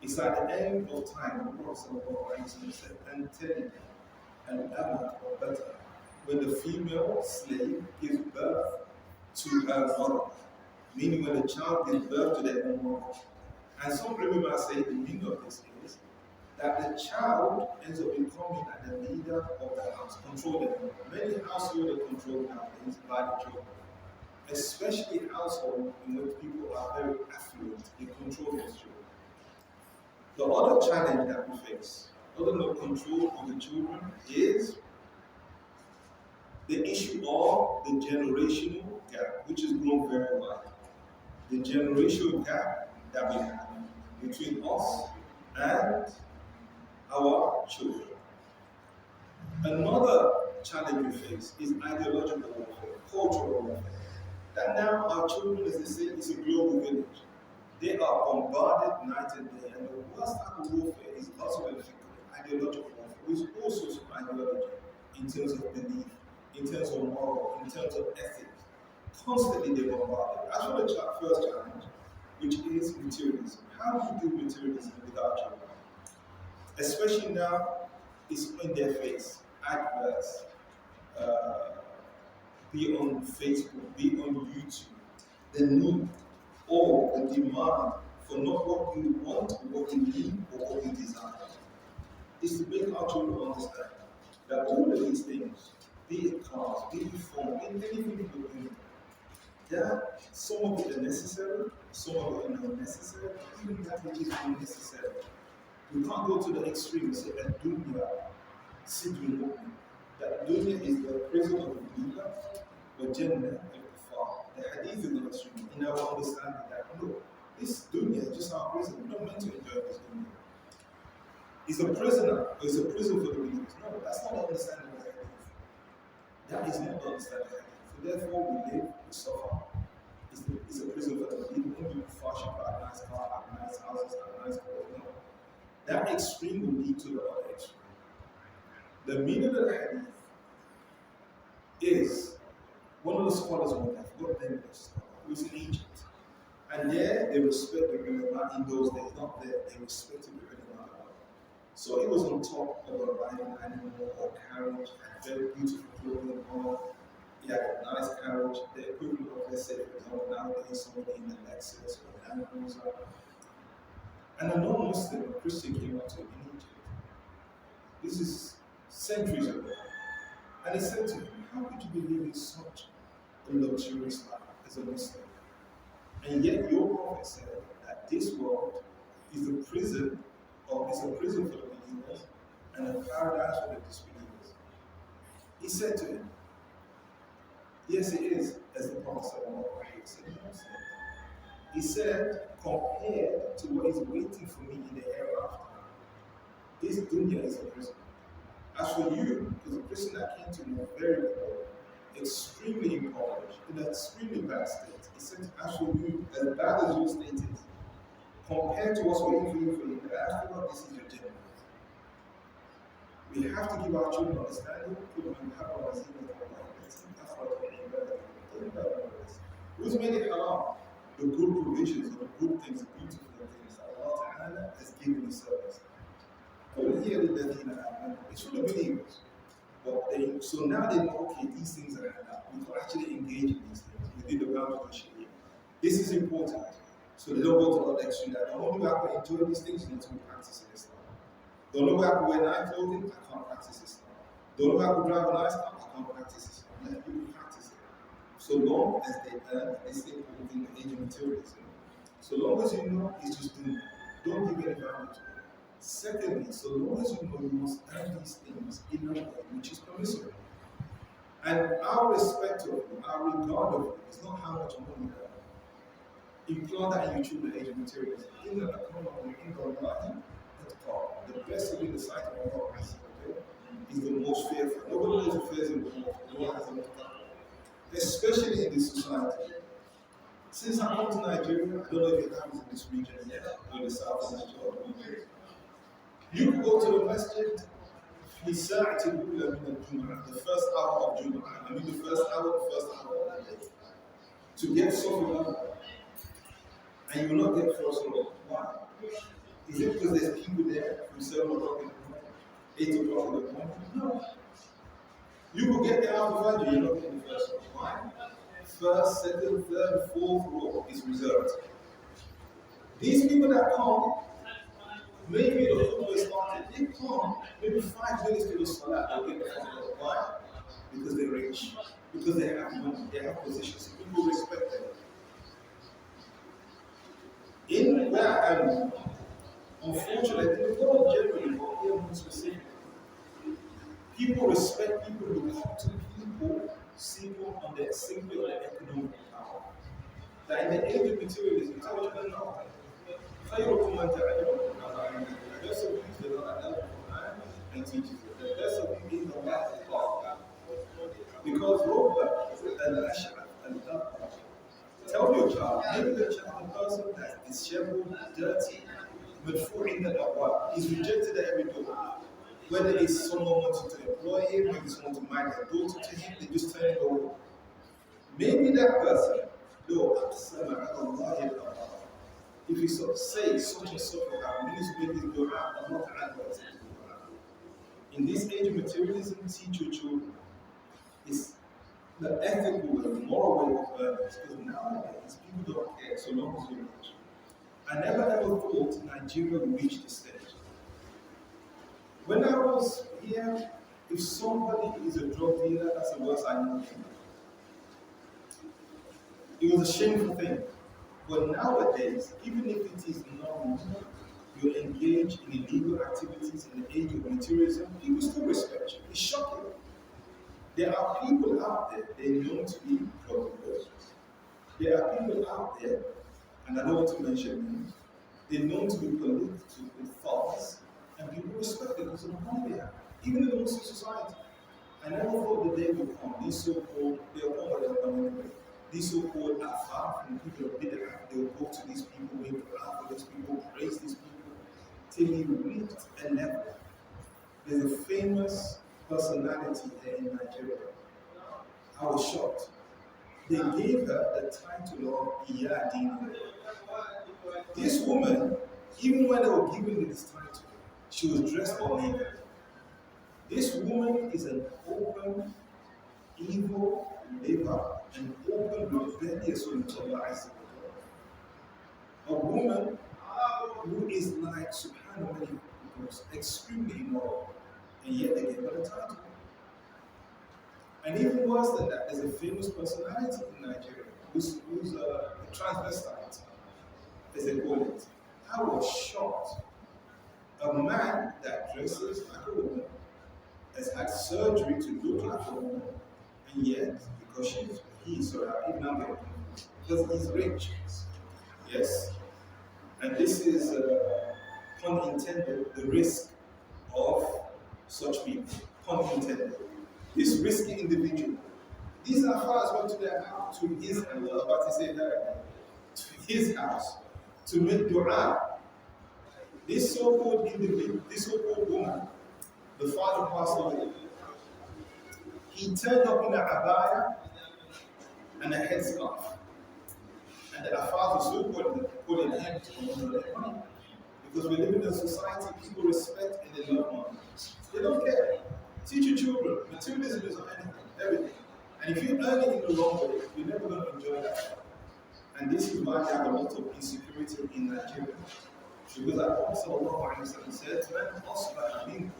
It's at the end of time, the Prophet said, and telling an ama or better, when the female slave gives birth to her mother, meaning when the child gives birth to their own mother. And some remember say the meaning of this is that the child ends up becoming the leader of the house, controlling them. Many households are controlled nowadays by the children, especially households in which people are very affluent, they control their children. The other challenge that we face, other than the control of the children, is the issue of the generational gap, which has grown very wide. The generational gap that we have between us and our children. Another challenge we face is ideological warfare, cultural warfare. That now our children, as they say, is a global village. They are bombarded night and day, and the worst type of warfare is also ideological warfare, which is all sorts of ideology in terms of belief, in terms of moral, in terms of ethics. Constantly they're bombarded. That's what the first challenge, which is materialism. How do you do materialism without children? Especially now, it's in their face. Adverts, be on Facebook, be on YouTube. The need or the demand for not what we want, or what we need, or what we desire, is to make our children understand that all of these things, be it cars, be it phone, be it anything we're doing, that some of it are necessary, some of it are unnecessary, even that which is unnecessary. We can't go to the extreme and say that dunya sidul mu'min. That dunya is the prison of the believer, but Jannah of the far. The hadith is the extreme in our understanding that no, this dunya is just our prison. We're not meant to enjoy this dunya. It's a prisoner, or it's a prison for the believers. No, that's not the understanding of the hadith. That is not the understanding of the hadith. So therefore we live, we suffer. It's a prison for the believers. When you fashion for a nice car, have nice houses, have nice clothes, no. That extreme will lead to the other extreme. The meaning of the hadith is one of the scholars who I forgot the name of the scholar, who was in Egypt. And there they respect the ulama in those days, not there, they respected the ulama. So he was on top of a riding animal or carriage, had very beautiful clothing on. He had a nice carriage, the equivalent of, let's say, for example, nowadays somebody in the Lexus or Land Cruiser. And a non-Muslim, a Christian, came up to him in Egypt. This is centuries ago. And he said to him, how could you believe in such a luxurious life as a Muslim? And yet your prophet said that this world is a prison, or is a prison for the believers and a paradise for the disbelievers. He said to him, yes, it is, as the Prophet said. He said, compared to what is waiting for me in the hereafter, this dunya is a prison. As for you, because the person that came to me very poor, extremely impoverished, in an extremely bad state, he said, as for you, as bad as your state is, compared to what's waiting for you for you. I feel like this is your gender. We have to give our children understanding. Who's made it halal? The good provisions, the good things, the beautiful things that Allah Ta'ala has given His servants. It's for the believers. But so now they know, okay, these things are halal. We can actually engage in these things within the bounds of Sharia. This is important. So they don't go to the extreme that the only way I can enjoy these things is not to practice in Islam. The only way I can wear nice clothing, I can't practice Islam. The only way I can drive a nice car, I can't practice Islam. Let people practice it. So long as they earn, they stay within the age of materialism. So long as you know, it's just doing it. Don't give any value to it. Secondly, so long as you know, you must earn these things in a way which is permissible. And our respect of you, our regard of you, is not how much money you earn. Implant that in your children, the age of materialism. In the best of in the sight of Allah is the most fearful. Nobody knows who fears Him the most. No one has the most power. Especially in this society. Since I come to Nigeria, I don't know if it happens in this region or the south of Nigeria. You can go to the masjid the first hour of Jumu'ah. I mean the first hour of the day. To get something and you will not get first row. Why? Is it because there's people there from 7 o'clock in the morning, 8 o'clock in the morning? No. You will get there after Fajr, you're not getting the first row. Why? First, second, third, fourth row is reserved. These people that come, maybe the football is started, they come maybe 5 minutes to the salah, they'll get the first row. Why? Because they're rich, because they have money, they have positions, people respect them. In where I am, unfortunately, in the world generally, but here more specifically, people respect people who come to people simple on their economic power. That in the age of materialism, it's how you don't know. The best of you is the Lord and teaches it. The best of you is the life of God. Because Robert and Ashra and tell your child, maybe the child, the person that is shambled, dirty, madfu'in al-awwal, is rejected at every door. Whether it's someone wanting to employ him, maybe someone to marry their daughter to him, they just turn him away. Maybe that person, though, if you sort of say such and such, we need to make this dua, Allah Ta'ala will accept the dua. In this age of materialism, teach your children. It's the ethical way, the moral way of learning. Because nowadays, people don't care so long as you're rich. I never ever thought Nigeria would reach this stage. When I was here, if somebody is a drug dealer, that's the worst I know. It was a shameful thing. But nowadays, even if it is normal, you engage in illegal activities in the age of materialism, people still respect you. It's shocking. There are people out there, they know to be drug dealers. There are people out there, and I don't want to mention names, they know to be polluted with thoughts, and people respect them because of the money they have, even in the Muslim society. I never thought the day would come, these so-called, these so-called afar, from people of bid'ah, they will go to these people, make dua for these people, praise these people, till you reach a level. There's a famous personality there in Nigeria. I was shocked. They gave her the title of Iyadini. This woman, even when they were giving her this title, she was dressed all naked. This woman is an open, evil liver, an open, rebellious woman to Allah. A woman who is like, subhanAllah, extremely immoral, and yet they gave her the title. And even worse than that, there's a famous personality in Nigeria who's a transvestite, as they call it. I was shocked. A man that dresses like a woman has had surgery to look like a woman, and yet, because he's because he's rich. Yes. And this is, pun intended, the risk of such people. Pun intended. This risky individual. These are fathers went to their house, to his house, I was about to say that, to his house, to make dua. This so-called individual, this so-called woman, the father passed away. He turned up in a abaya and a headscarf. And the father so calling him to come on their money. Because we live in a society, people respect and they love money. They don't care. Teach your children. Materialism is on anything, everything. And if you earn it in the wrong way, you're never going to enjoy that. And this is why we have a lot of insecurity in Nigeria. Because our Prophet said, "Man asbaha minkum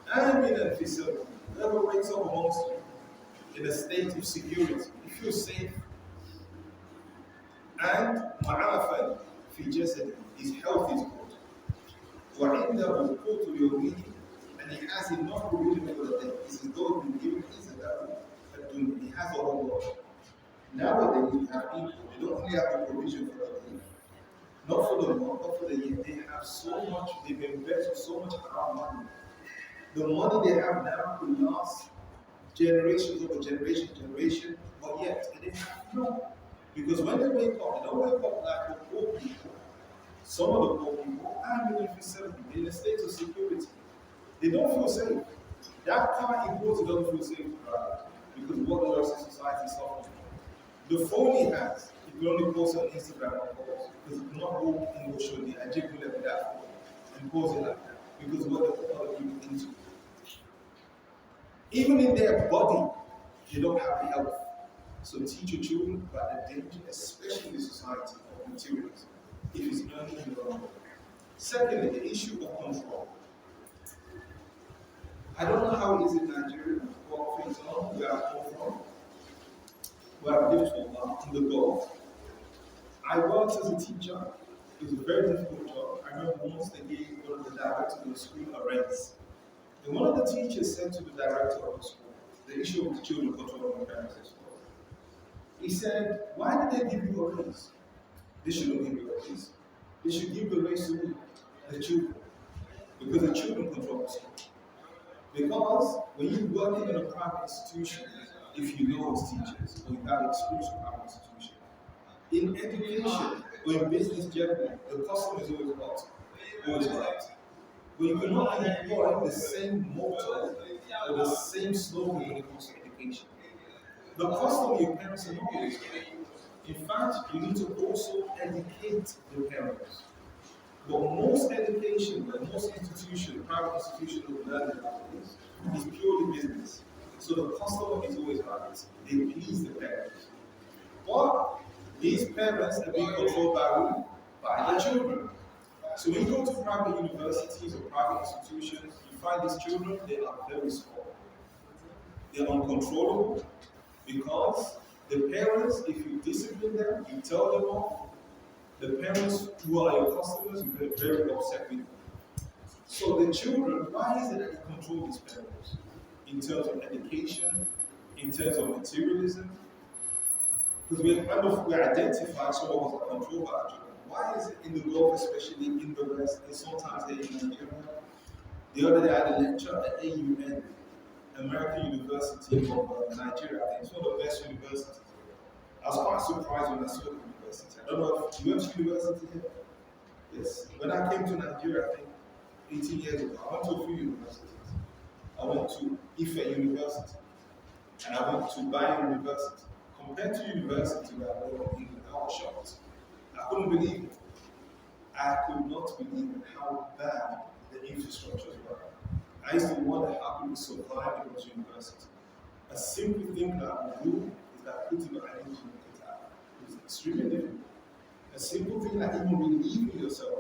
aminan fi sirrihi." Whoever wakes up amongst you in a state of security, you feel safe, and mu'afan fi jasadihi, his health is good. وعنده قوت يومه, and he has enough provision for the day. This is God will give him that he has a whole lot. Nowadays you have people, they don't only have the provision for the day, not for the month, but for the year. They have so much, they've invested so much of our money. The money they have now will last generations over generation, but yet they have no. Because when they wake up, they don't wake up like the poor people. Some of the poor people are in a state of security. They don't feel safe. That car he bought doesn't feel safe to drive because what the rest of society is suffering. The phone he has, he can only post on Instagram and post because he cannot go in social media and take with that phone and post it like that because what the other people into. Even in their body, they don't have health. So teach your children about the danger, especially in the society of materialism, if it's earning in the wrong way. Secondly, the issue of control. I don't know how it is in Nigeria, but for example, where I come from, where I lived for a while, in the Gulf. I worked as a teacher. It was a very difficult job. I remember once they gave one of the directors of the school a raise. And one of the teachers said to the director of the school, the issue of the children controlling the parents as well. He said, "Why did they give you a raise? They shouldn't give you a raise. They should give the raise to the children. Because the children control the school. Because when you work in a private institution, if you know as teachers, or you have experience with private institution, in education or in business generally, the customer is always what? Always right. But you cannot employ the same motto or the same slogan when it comes to education. The customer, your parents are not always right. In fact, you need to also educate the parents. But most education, most institutions, private institutions of learning nowadays, is purely business. So the customer is always right. They please the parents. But these parents are being controlled by who? By the children. So when you go to private universities or private institutions, you find these children, they are very small. They're uncontrollable because the parents, if you discipline them, you tell them off, the parents who are your customers, you get very upset with them. So the children, why is it that you control these parents? In terms of education, in terms of materialism, because we identify some of us are controlled by our children. Why is it in the Gulf, especially in the West, and sometimes here in Nigeria? The other day I had a lecture at AUN, American University of Nigeria. I think it's one of the best universities. I was quite surprised when I saw the university. I don't know if you went to university here? Yes. When I came to Nigeria, I think 18 years ago, I went to a few universities. I went to Ife University, and I went to Bayern University. Compared to university where I went in England, I was shocked. I couldn't believe it. I could not believe how bad the infrastructures were. I used to wonder how people survive in those universities. A simple thing that I would do is that putting your identity in the guitar. It was extremely difficult. A simple thing like even relieving yourself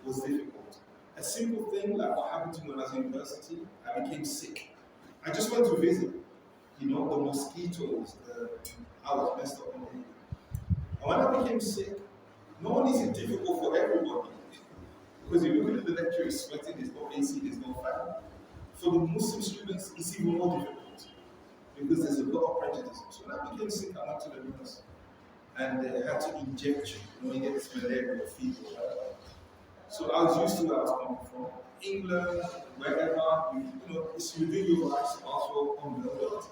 was difficult. A simple thing like what happened to me when I was in university, I became sick. I just went to visit. You know, the mosquitoes, I was messed up on the head. And when I became sick, not only is it difficult for everybody, because you're looking at the lecturer, he's sweating, there's no AC, there's no fan. For the Muslim students, it's even more difficult because there's a lot of prejudice. So when I became sick, I went to the nurse and they had to inject you. You get this malaria or fever. So I was used to where I was coming from. England, wherever, it's within your rights to ask for on the alert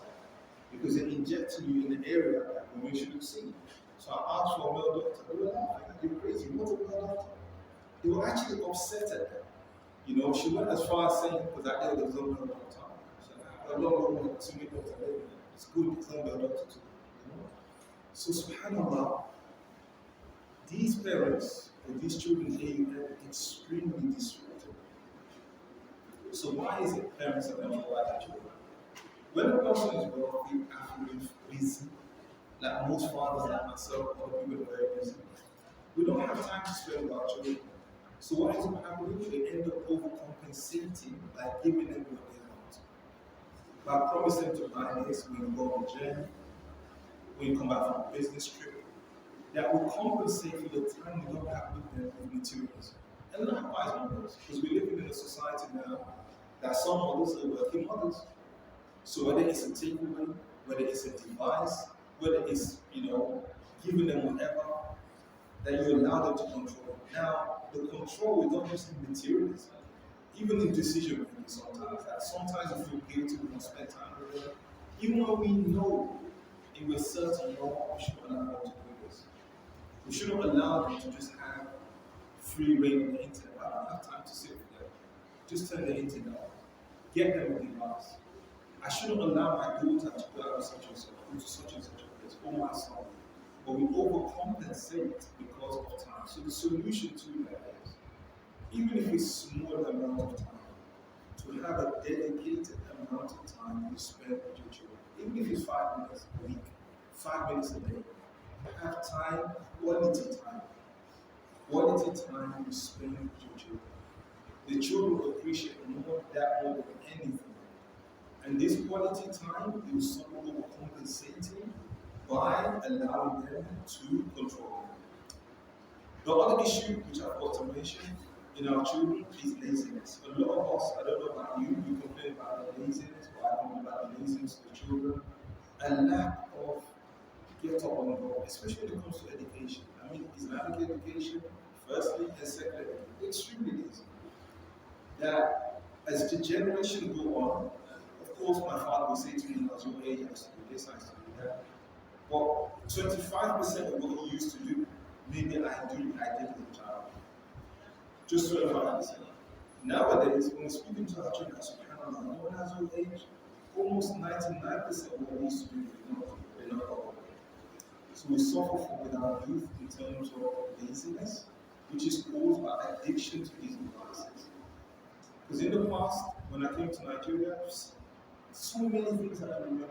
because they injected you in an area that we shouldn't see. So I asked for a male doctor. They were like, "You're crazy. What about they were actually upset at them. You know, she went as far as saying, because I know there was no doctor. She said, I don't know to me, doctor. It's good, it's not a doctor too. You know? So, subhanAllah, these parents or these children here are extremely disruptive. So, why is it parents are not provide their children? When a person is wealthy, affluent, busy, like most fathers like myself, other people are very busy, we don't have time to spend with our children. So what ends up happening? They end up overcompensating by giving them what they want. By promising to buy this when you go on a journey, when you come back from a business trip, that will compensate for the time you don't have with them with materials. And likewise mothers, because we're living in a society now that some mothers are working mothers. So whether it's a takeaway, whether it's a device, whether it's, giving them whatever, that you allow them to control. Now, the control is not just in materialism, even in decision making sometimes. That sometimes you feel guilty, we don't spend time with them. Even when we know, and we're certain, we shouldn't allow them to do this. We shouldn't allow them to just have free reign on the internet. I don't have time to sit with them. Just turn the internet off. Get them a device. I shouldn't allow my daughter to go out such and such, go to such and such a place, or my son. But we overcompensate because of time. So the solution to that is, even if it's small amount of time, to have a dedicated amount of time you spend with your children. Even if it's 5 minutes a week, 5 minutes a day. Have time, quality time. Quality time you spend with your children. The children will appreciate that more than anything. And this quality time is somehow overcompensating by allowing them to control them. The other issue which I've got to mention in our children is laziness. A lot of us, I don't know about you, you complain about the laziness, but I complain about the laziness of the children. A lack of get up on go, especially when it comes to education. I mean, Islamic education, firstly, and secondly, extremely lazy. That as the generation go on, of course, my father would say to me, as your age, I used to do this, I used to do that. But 25% of what he used to do, maybe I did as a child. Just 25%. Nowadays, when we're speaking to our children, subhanAllah, no one has your age, almost 99% of what we used to do, they're not all. So we suffer from with our youth in terms of laziness, which is caused by addiction to these devices. Because in the past, when I came to Nigeria, so many things that I remember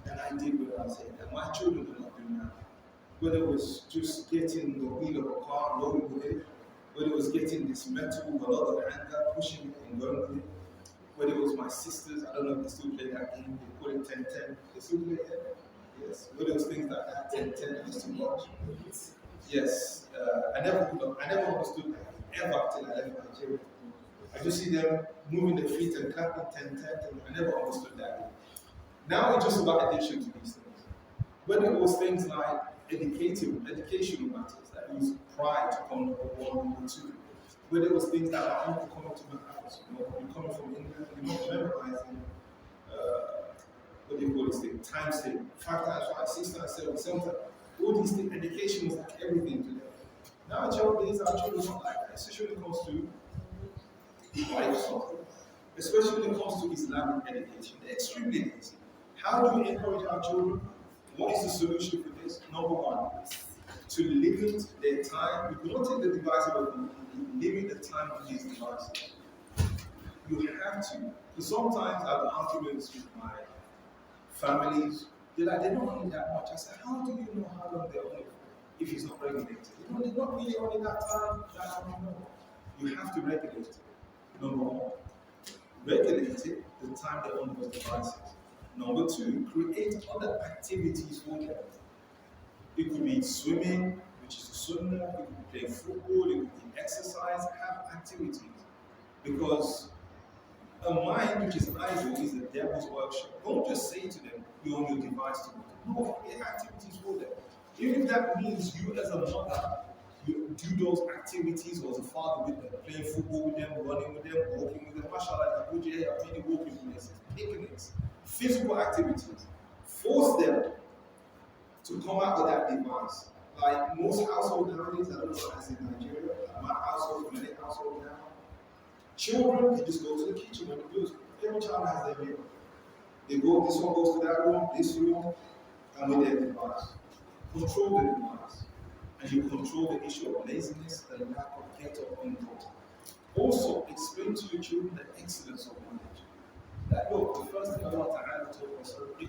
that I did when I was here, that my children are not doing now. Whether it was just getting the wheel of a car, rolling with it, whether it was getting this metal with a lot of anger, pushing it and going with it, whether it was my sisters, I don't know if they still play that game, they call it 10-10, they still play it? Yes. Whether it was things like that, 10-10, I used to watch. Yes. I never understood that ever till I left Nigeria. I just see them moving their feet and clapping 10-10, I never understood that. Now it's just about addiction to these things. Whether it was things like educational matters, that it was pride to come number 1, number 2. Whether it was things like my uncle coming to my house, you're coming from England, you're not memorizing, what do you call this thing, times thing, 5 times 5, 6 times 7, 7 times. All these things, education is like everything to them. Nowadays, our children are not like that, especially when it comes to life soccer, especially when it comes to Islamic education. They're extremely lazy. How do we encourage our children? What is the solution for this? Number 1, to limit their time. You cannot take the device away from them, limit the time on these devices. You have to. Because sometimes I have arguments with my families, they're like, they don't own it that much. I said, how do you know how long they own it if it's not regulated? They're not really owning that time, that long. You have to regulate it. Number 1, regulate it the time they own those devices. Number 2, create other activities for them. It could be swimming, which is a sunnah, it could be playing football, it could be exercise, have activities. Because a mind which is idle is the devil's workshop. Don't just say to them, you own your device to them. No, create activities for them. Even if that means you as a mother, you do those activities or as a father with them, playing football with them, running with them, walking with them. Mashallah, Abuja have many walking places, picnics, physical activities. Force them to come out with that device. Like most households nowadays, I don't know as in Nigeria, my household Children, they just go to the kitchen when they do. Every child has their meal. They go, this one goes to that room, this room, and with their device. Control the device. And you control the issue of laziness, the lack of get-up input. Also, explain to your children the excellence of knowledge. That look, the first thing Allah Ta'ala told us was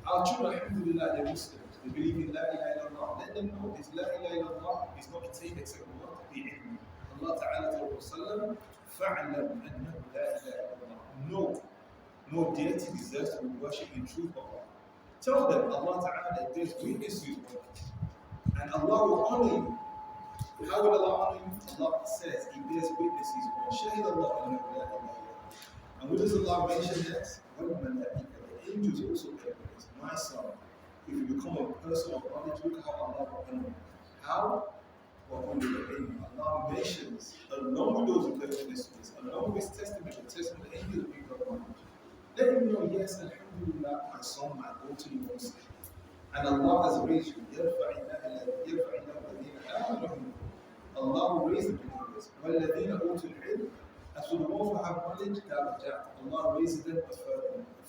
our children, alhamdulillah, they're Muslims. They believe in La ilaha illallah. Let them know this La ilaha illallah is not attained except with what? Bi'ilm. Allah Ta'ala told us, فَعْلَمْ أَنَّهُ لَا إِلَهَ إِلَّا اللَّهُ. No deity deserves to be worshipped in truth but Allah. Tell them, Allah Ta'ala, there's witness to His word. And Allah will honor you. How will Allah honor you? Allah says, He bears witness to His word. Shahid Allah أَنَّهُ لَا إِلَهَ إِلَّا. And what does Allah mention next? The angels also bear witness. My son, if you become a person of knowledge, look how Allah will honor you. How? Allah mentions, along with those who bear witness to this, along with His testament, the testament of the angels of people of knowledge. Let him know, yes, alhamdulillah, my son, my daughter, you Muslim. And Allah has raised you. Allah will raise the believers. وَالَّذِينَ أُوتُوا الْعِلْمَ. As for the ones who have knowledge, Allah raises them a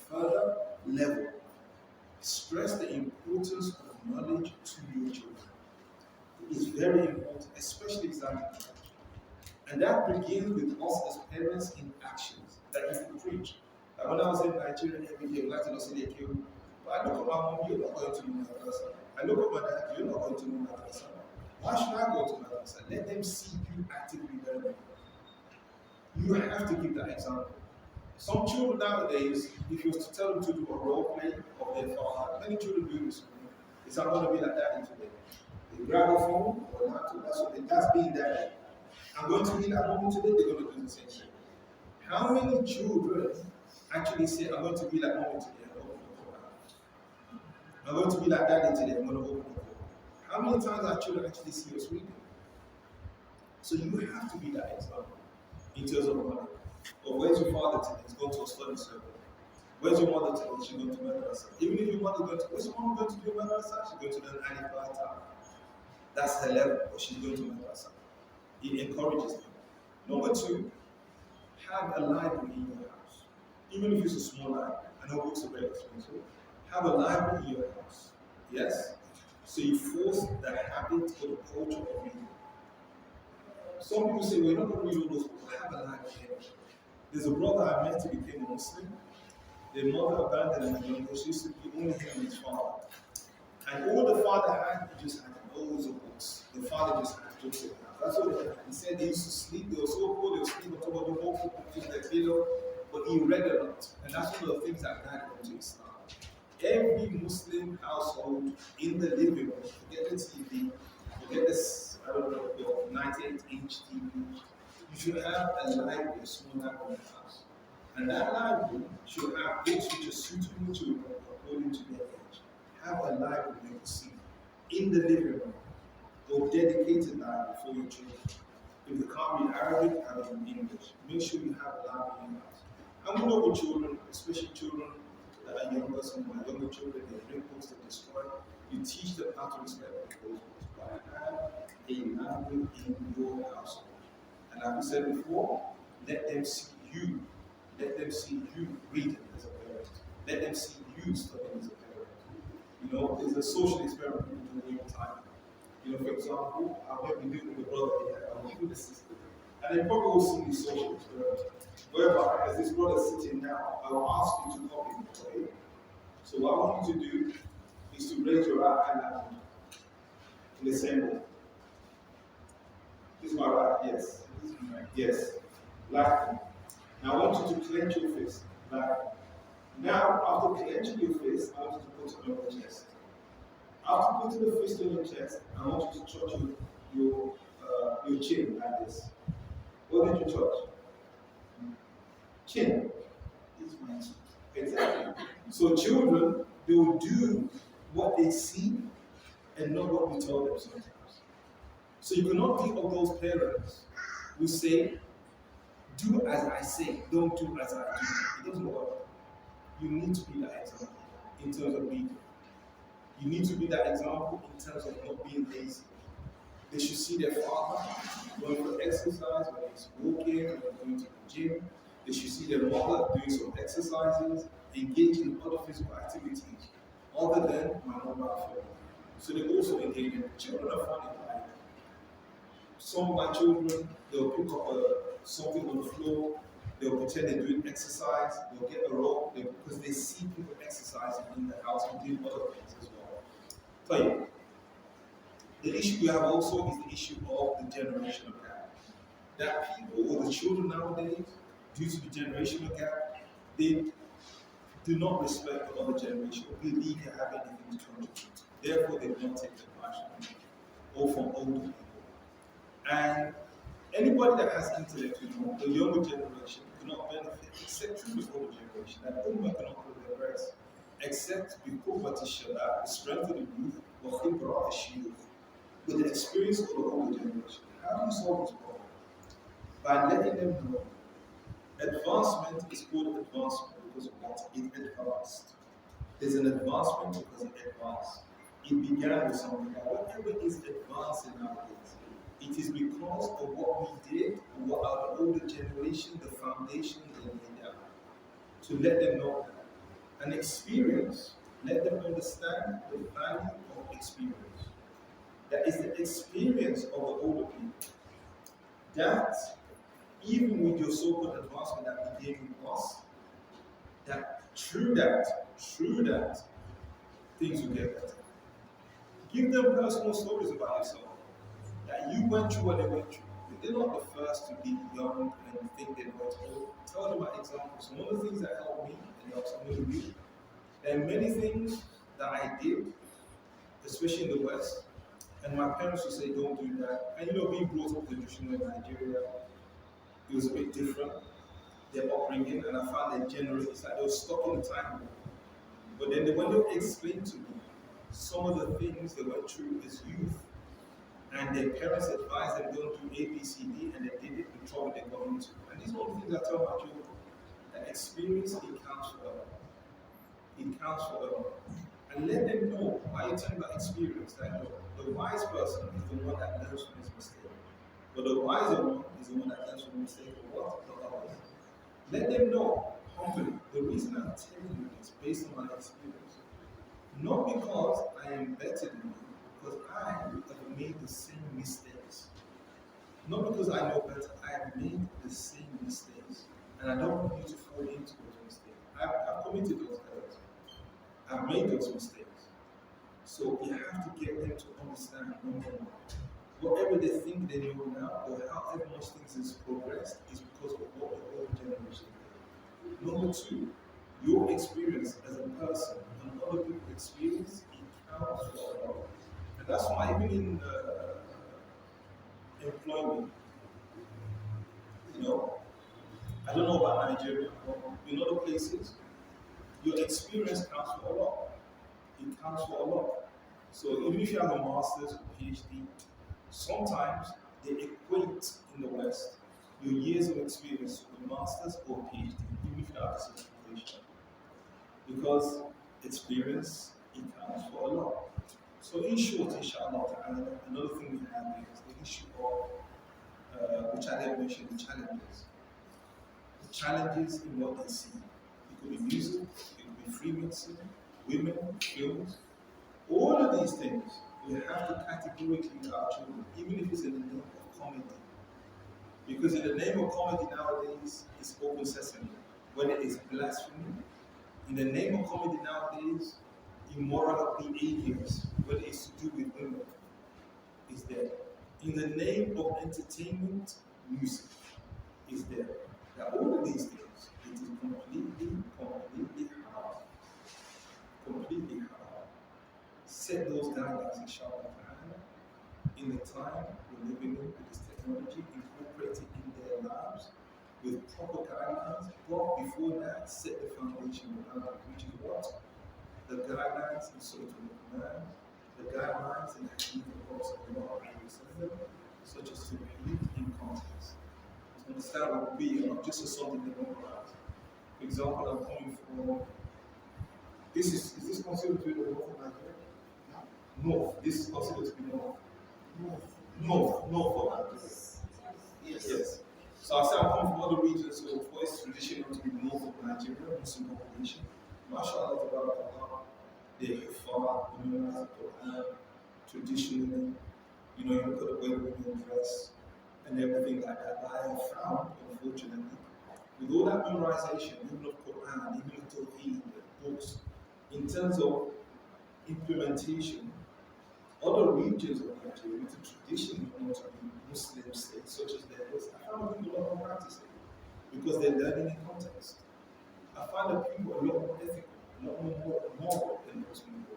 further level. Stress the importance of knowledge to your children. It is very important, especially Islamic knowledge. And that begins with us as parents in actions that you preach. Like when I was in Nigeria every day, I like to not see the queue. But I look at my mom, you're not going to know madrasa. I look at my dad, you're not going to know madrasa. Why should I go to madrasa? Let them see you actively learning. You have to give that example. Some children nowadays, if you was to tell them to do a role play of their father, many children do this. It's not going to be like that today. They grab a phone or laptop, that's being daddy. I'm going to be that moment today, they're going to do the same thing. How many children actually say, I'm going to be like mommy today, I'm going to be like daddy today, I'm going to open the door. How many times our children actually see us reading? So you have to be that example in terms of money. Or where's your father today? He's going to a study circle. Where's your mother today? She's going to madrasa. Even if your mother going to, where's your mom going to do madrasa? She's going to learn alif ba ta. That's her level, but she's going to madrasa. It encourages them. Number two, have a library in your house. Even if it's a small library. I know books are very expensive. Have a library in your house. Yes? So you force the habit or the culture of reading. Some people say, we're not going to read all those books. Have a library here. There's a brother I met who became a Muslim. Their mother abandoned him and she used to be only him and his father. And all the father had, he just had loads of books. The father just had books in the house. That's what they had. He said they used to sleep, they were so poor, they would sleep on top of the whole in their pillow, but he read a lot. And that's one of the things that guided him to Islam. Every Muslim household in the living room, forget the TV, forget this, I don't know, 98-inch TV, you should have a library, a small library in the house. And that library should have books which are suitable to children according to their age. Have a library you can see in the living room, or dedicated library for your children. If you can't read Arabic, have it in English. Make sure you have a library in the house. And we know with children, especially children that are younger, some of my younger children, they bring books to destroy. You teach them how to respect those books. But have a library in your household. And like we said before, let them see you. Let them see you reading as a parent. Let them see you studying as a parent. You know, there's a social experiment we do all the time. You know, for example, I'll help you do with the brother here, I'll give you the sister. And they probably will see this social experiment. Whereby, as this brother is sitting now, I will ask you to copy me, okay? So what I want you to do is to raise your right hand at me in the same way. This is my right, yes. This is my right. Yes. Like me. Now I want you to clench your fist. Like now, after clenching your fist, I want you to put it on your chest. After putting the fist on your chest, I want you to touch your chin like this. What did you touch? Chin. It's my chin. Exactly. So children, they will do what they see and not what we tell them sometimes. So you cannot think of those parents who say, do as I say, don't do as I do. It doesn't work. You need to be that example in terms of reading. You need to be that example in terms of not being lazy. They should see their father going for exercise, when he's walking, when he's going see their mother doing some exercises, engage in other physical activities other than my mobile phone. So they also engage in children are funny. Like, some of my children, they'll pick up something on the floor, they'll pretend they're doing exercise, they'll get a rope, because they see people exercising in the house and doing other things as well. Tell you, the issue we have also is the issue of the generational gap. That people, or the children nowadays, due to the generational gap, they do not respect the other generation or believe they have anything to contribute. Therefore, they don't take advice from them or from older people. And anybody that has intellect, the younger generation cannot benefit except through the older generation. And Ummah cannot put their breast except بقوة الشباب, the strength of the youth, وخبرة الشيوخ, with the experience of the older generation. How do you solve this problem? By letting them know advancement is called advancement because of what? It advanced. There's an advancement because it advanced. It began with something. Now, whatever is advancing nowadays, it is because of what we did, what our older generation, the foundation they laid down. To let them know that. An experience, let them understand the value of experience. That is the experience of the older people. That, even with your so-called advancement that we gave with us, that through that, things will get better. Give them personal stories about yourself. That you went through what they went through. They're not the first to be young and think they know it all. Tell them about examples. One of the things that helped me and helped some of you, there are many things that I did, especially in the West, and my parents would say, don't do that. And being brought up traditionally in Nigeria, it was a bit different, their upbringing, and I found their generation, it's like they were stuck in the time. But then when they explained to me some of the things they went through as youth, and their parents advised them don't do A, B, C, D, and they did it, the trouble they got into. And these are the things I tell my children, that experience, it counts forever. It counts forever. And let them know why you're talking about experience. That the wise person is the one that learns from his mistake. But the wiser one is the one that learns from the mistake of what? The others. Let them know, humbly, the reason I'm telling you is based on my experience. Not because I am better than you, because I have made the same mistakes. Not because I know better, I have made the same mistakes. And I don't want you to fall into those mistakes. I've committed those errors. I've made those mistakes. So you have to get them to understand, number one, whatever they think they know now, or however much things has progressed, is because of what the older generation did. Number two, your experience as a person and other people's experience, it counts for a lot. And that's why even in employment, I don't know about Nigeria, but in other places, your experience counts for a lot. It counts for a lot. So even if you have a master's or PhD, sometimes they equate in the West your years of experience with a master's or PhD, even if you have a certification. Because experience, it counts for a lot. So in short, inshallah, another thing we have is the issue of, which I didn't mention, the challenges. The challenges in what they see. It could be music, it could be Freemason, women, films. All of these things, we have to categorically with our children, even if it's in the name of comedy. Because in the name of comedy nowadays, it's open sesame. Whether it's blasphemy, in the name of comedy nowadays, immoral behaviors, whether it's to do with women, is there. In the name of entertainment, music is there. Now, all of these things, it is completely hard. Completely hard. Set those guidelines, inshallah, in the time we're living in with this technology, incorporate it in their lives with proper guidelines, but before that, set the foundation of the which is what? The guidelines in Surah Al-Quran, the guidelines in the Hadith of Prophet, such as to read in context. To understand what would be not just as something to memorize. For example, I'm coming from, is this considered to be the north of Nigeria? North. This is considered to be north. North of Nigeria. Yes. So So I say I'm coming from other regions, so for it's traditional to be north of Nigeria, Muslim population. MashaAllah, tabarakallah, they far, memorize the Quran, traditionally, you know, you look at the way women dress and everything like that. But I have found, unfortunately, with all that memorization, even of Quran, even of Tawheed, books, in terms of implementation, other regions of Nigeria, with the tradition of not to be Muslim states, such as theirs, I found people a lot more practicing because they're learning in context. I find that people are a lot more ethical, a lot more moral than most people.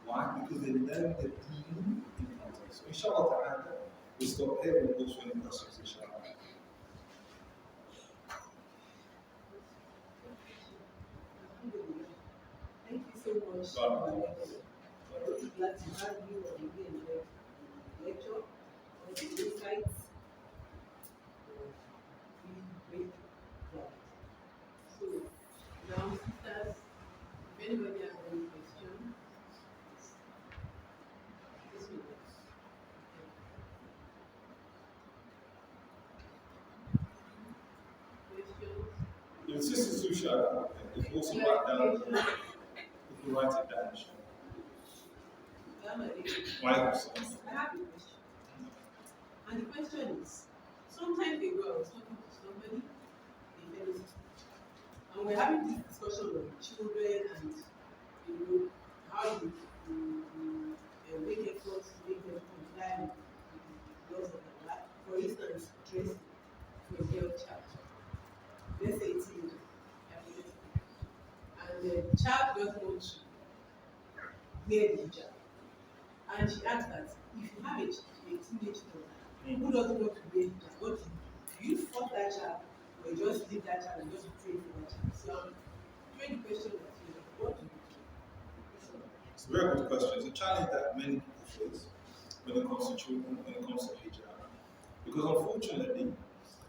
Why? Because they're learning the deen in context. So inshallah ta'ala, we stop here and go to any questions, inshallah. Thank you so much. I'm really glad to have you on the lecture, on the insights. Really great job. So, now, sisters, if anybody has any question, this will be. Questions? Your sister's too shy. If you also write down, if you write it down, inshallah. Why? I have a question. And the question is, sometime ago I was talking to somebody, a fellowship, and we're having this discussion on children and how you make efforts to make them comply with the laws of the land. For instance, dressing for a girl child. Let's say it's teenager, and the child doesn't want to wear the hijab. And she asked that if you have a teenage daughter who doesn't want to wear hijab, what do you force that child or you just leave that child and just pray for that child? So I'm trying the question at you, what do you do? It's a very good question. It's a challenge that many people face when it comes to children, when it comes to hijab. Because unfortunately,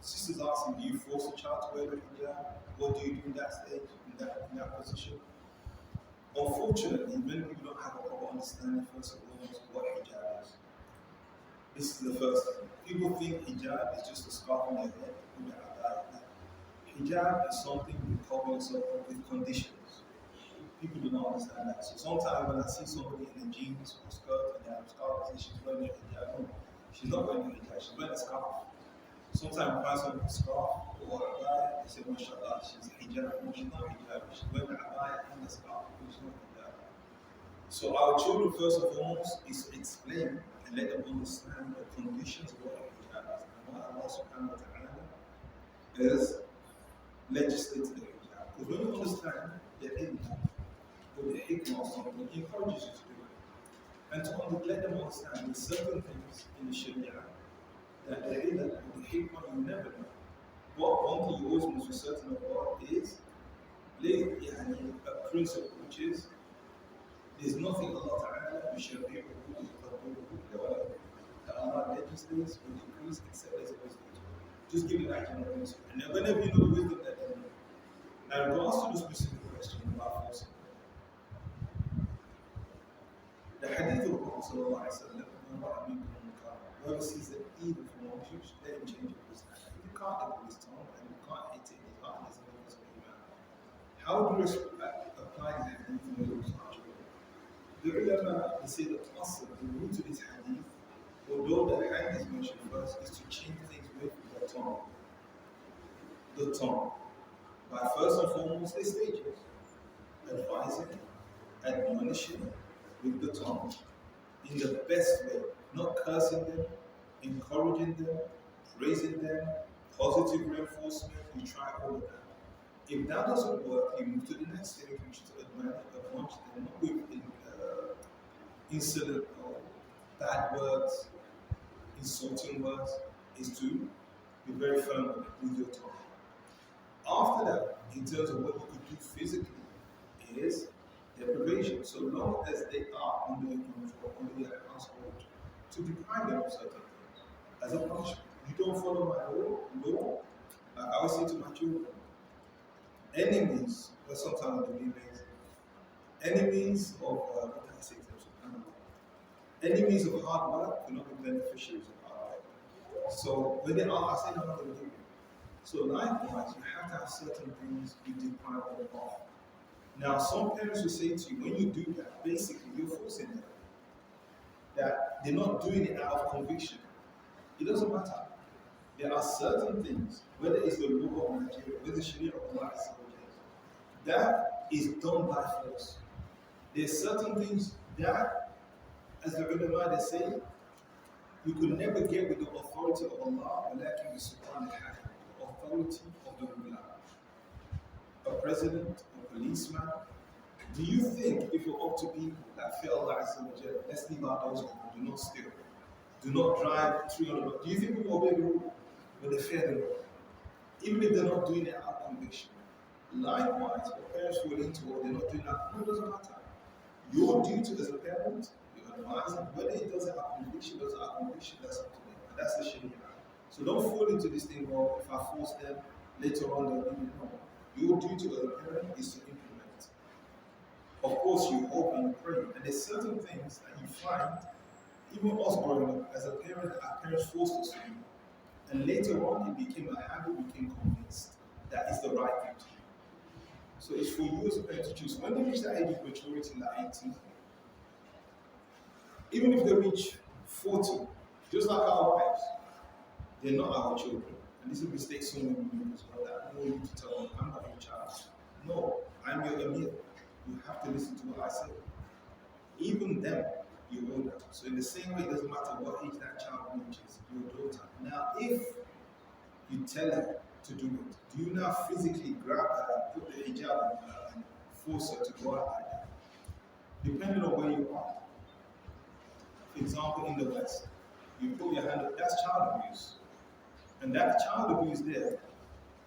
sisters asking, do you force a child to wear the hijab? What do you do in that stage, in that position? Unfortunately, many people don't have a proper understanding, first of all, of what hijab is. This is the first thing. People think hijab is just a scarf on their head. Hijab is something you cover yourself with conditions. People do not understand that. So sometimes when I see somebody in a jeans or skirt and they have a scarf, I say she's wearing a hijab. No, she's not wearing a hijab, she's wearing a scarf. Sometimes I find someone with a scarf or a abaya, they say, mashallah, she's a hijab. No, she's not a hijab. She's wearing an abaya and a scarf. She's not a hijab. So our children, first and foremost, is to explain and let them understand the conditions of what a hijab is. And what Allah subhanahu wa ta'ala is legislating the hijab. Because when you understand the hijab, or the hikmah of something, he encourages you to do it. And to let them understand there's certain things in the Sharia that the illah or the hikmah you never know. But one thing you always must be certain about is a principle, which is there's nothing Allah Ta'ala that Allah legislates or decrees except there's a wisdom. Just give it that general principle. And then whenever you know the wisdom that you know. Now, in regards to the specific question about forcing, the hadith of Prophet Sallallahu Alaihi Wasallam, whoever sees the evil from among you, let him change his mind. If you can't live with his tongue and you can't hate it in his heart, there's no reason for you. How do you apply this hadith in your life? The ulama, they say that asl, the root of this hadith, although the hand is mentioned first, is to change things with the tongue. The tongue. By first and foremost, the stages. Advising, admonishing with the tongue. In the best way. Not cursing them, encouraging them, praising them, positive reinforcement, you try all of that. If that doesn't work, you move to the next stage, which is to admonish them, not with insolent or bad words, insulting words, is to be very firm with your tongue. After that, in terms of what you could do physically, is deprivation. So long as they are under your control, under your household, to deprive them of certain things as a punishment. You don't follow my law, like I always say to my children, enemies, but sometimes they be amazing. Enemies of, what can I say to them? Enemies of hard work will not be beneficiaries of hard work. So when they are, I say, no, I'm not going to do it. So likewise, you have to have certain things you deprive them of. Now, some parents will say to you, when you do that, basically you're forcing them. That they're not doing it out of conviction. It doesn't matter. There are certain things, whether it's the law of Nigeria, whether it's Sharia or Allah, that is done by force. There's certain things that, as the Ulama they say, you could never get with the authority of Allah, ولكن بسلطان الحاكم, the authority of the ruler. A president, a policeman. Do you think if you're up to people that fear Allah Azza wa Jalla, let's leave our doors open, do not steal, do not drive 300, do you think people obey the rule? But they fear the law. Even if they're not doing it out of conviction. Likewise, if parents fall into what they're not doing that, it doesn't matter. Your duty as a parent, you advise them, whether it doesn't have conviction, doesn't have conviction, that's up to them. And that's the Sharia. So don't fall into this thing, well, if I force them, later on they'll leave it. No. Your duty as a parent is to implement. Of course, you hope and you pray. And there's certain things that you find, even us growing up, as a parent, our parents forced us to do. And later on, it became a habit, we became convinced that it's the right thing to do. So it's for you as a parent to choose. When they reach that age of maturity, like 18, even if they reach 40, just like our wives, they're not our children. And this is a mistake so many people make as well. That I don't need to tell them, I'm not your child. No, I'm your Amir. You have to listen to what I say. Even them, you're older. So in the same way, it doesn't matter what age that child reaches, your daughter. Now, if you tell her to do it, do you now physically grab her, put the hijab on her, and force her to go out like that? Depending on where you are. For example, in the West, you put your hand up, that's child abuse. And that child abuse there,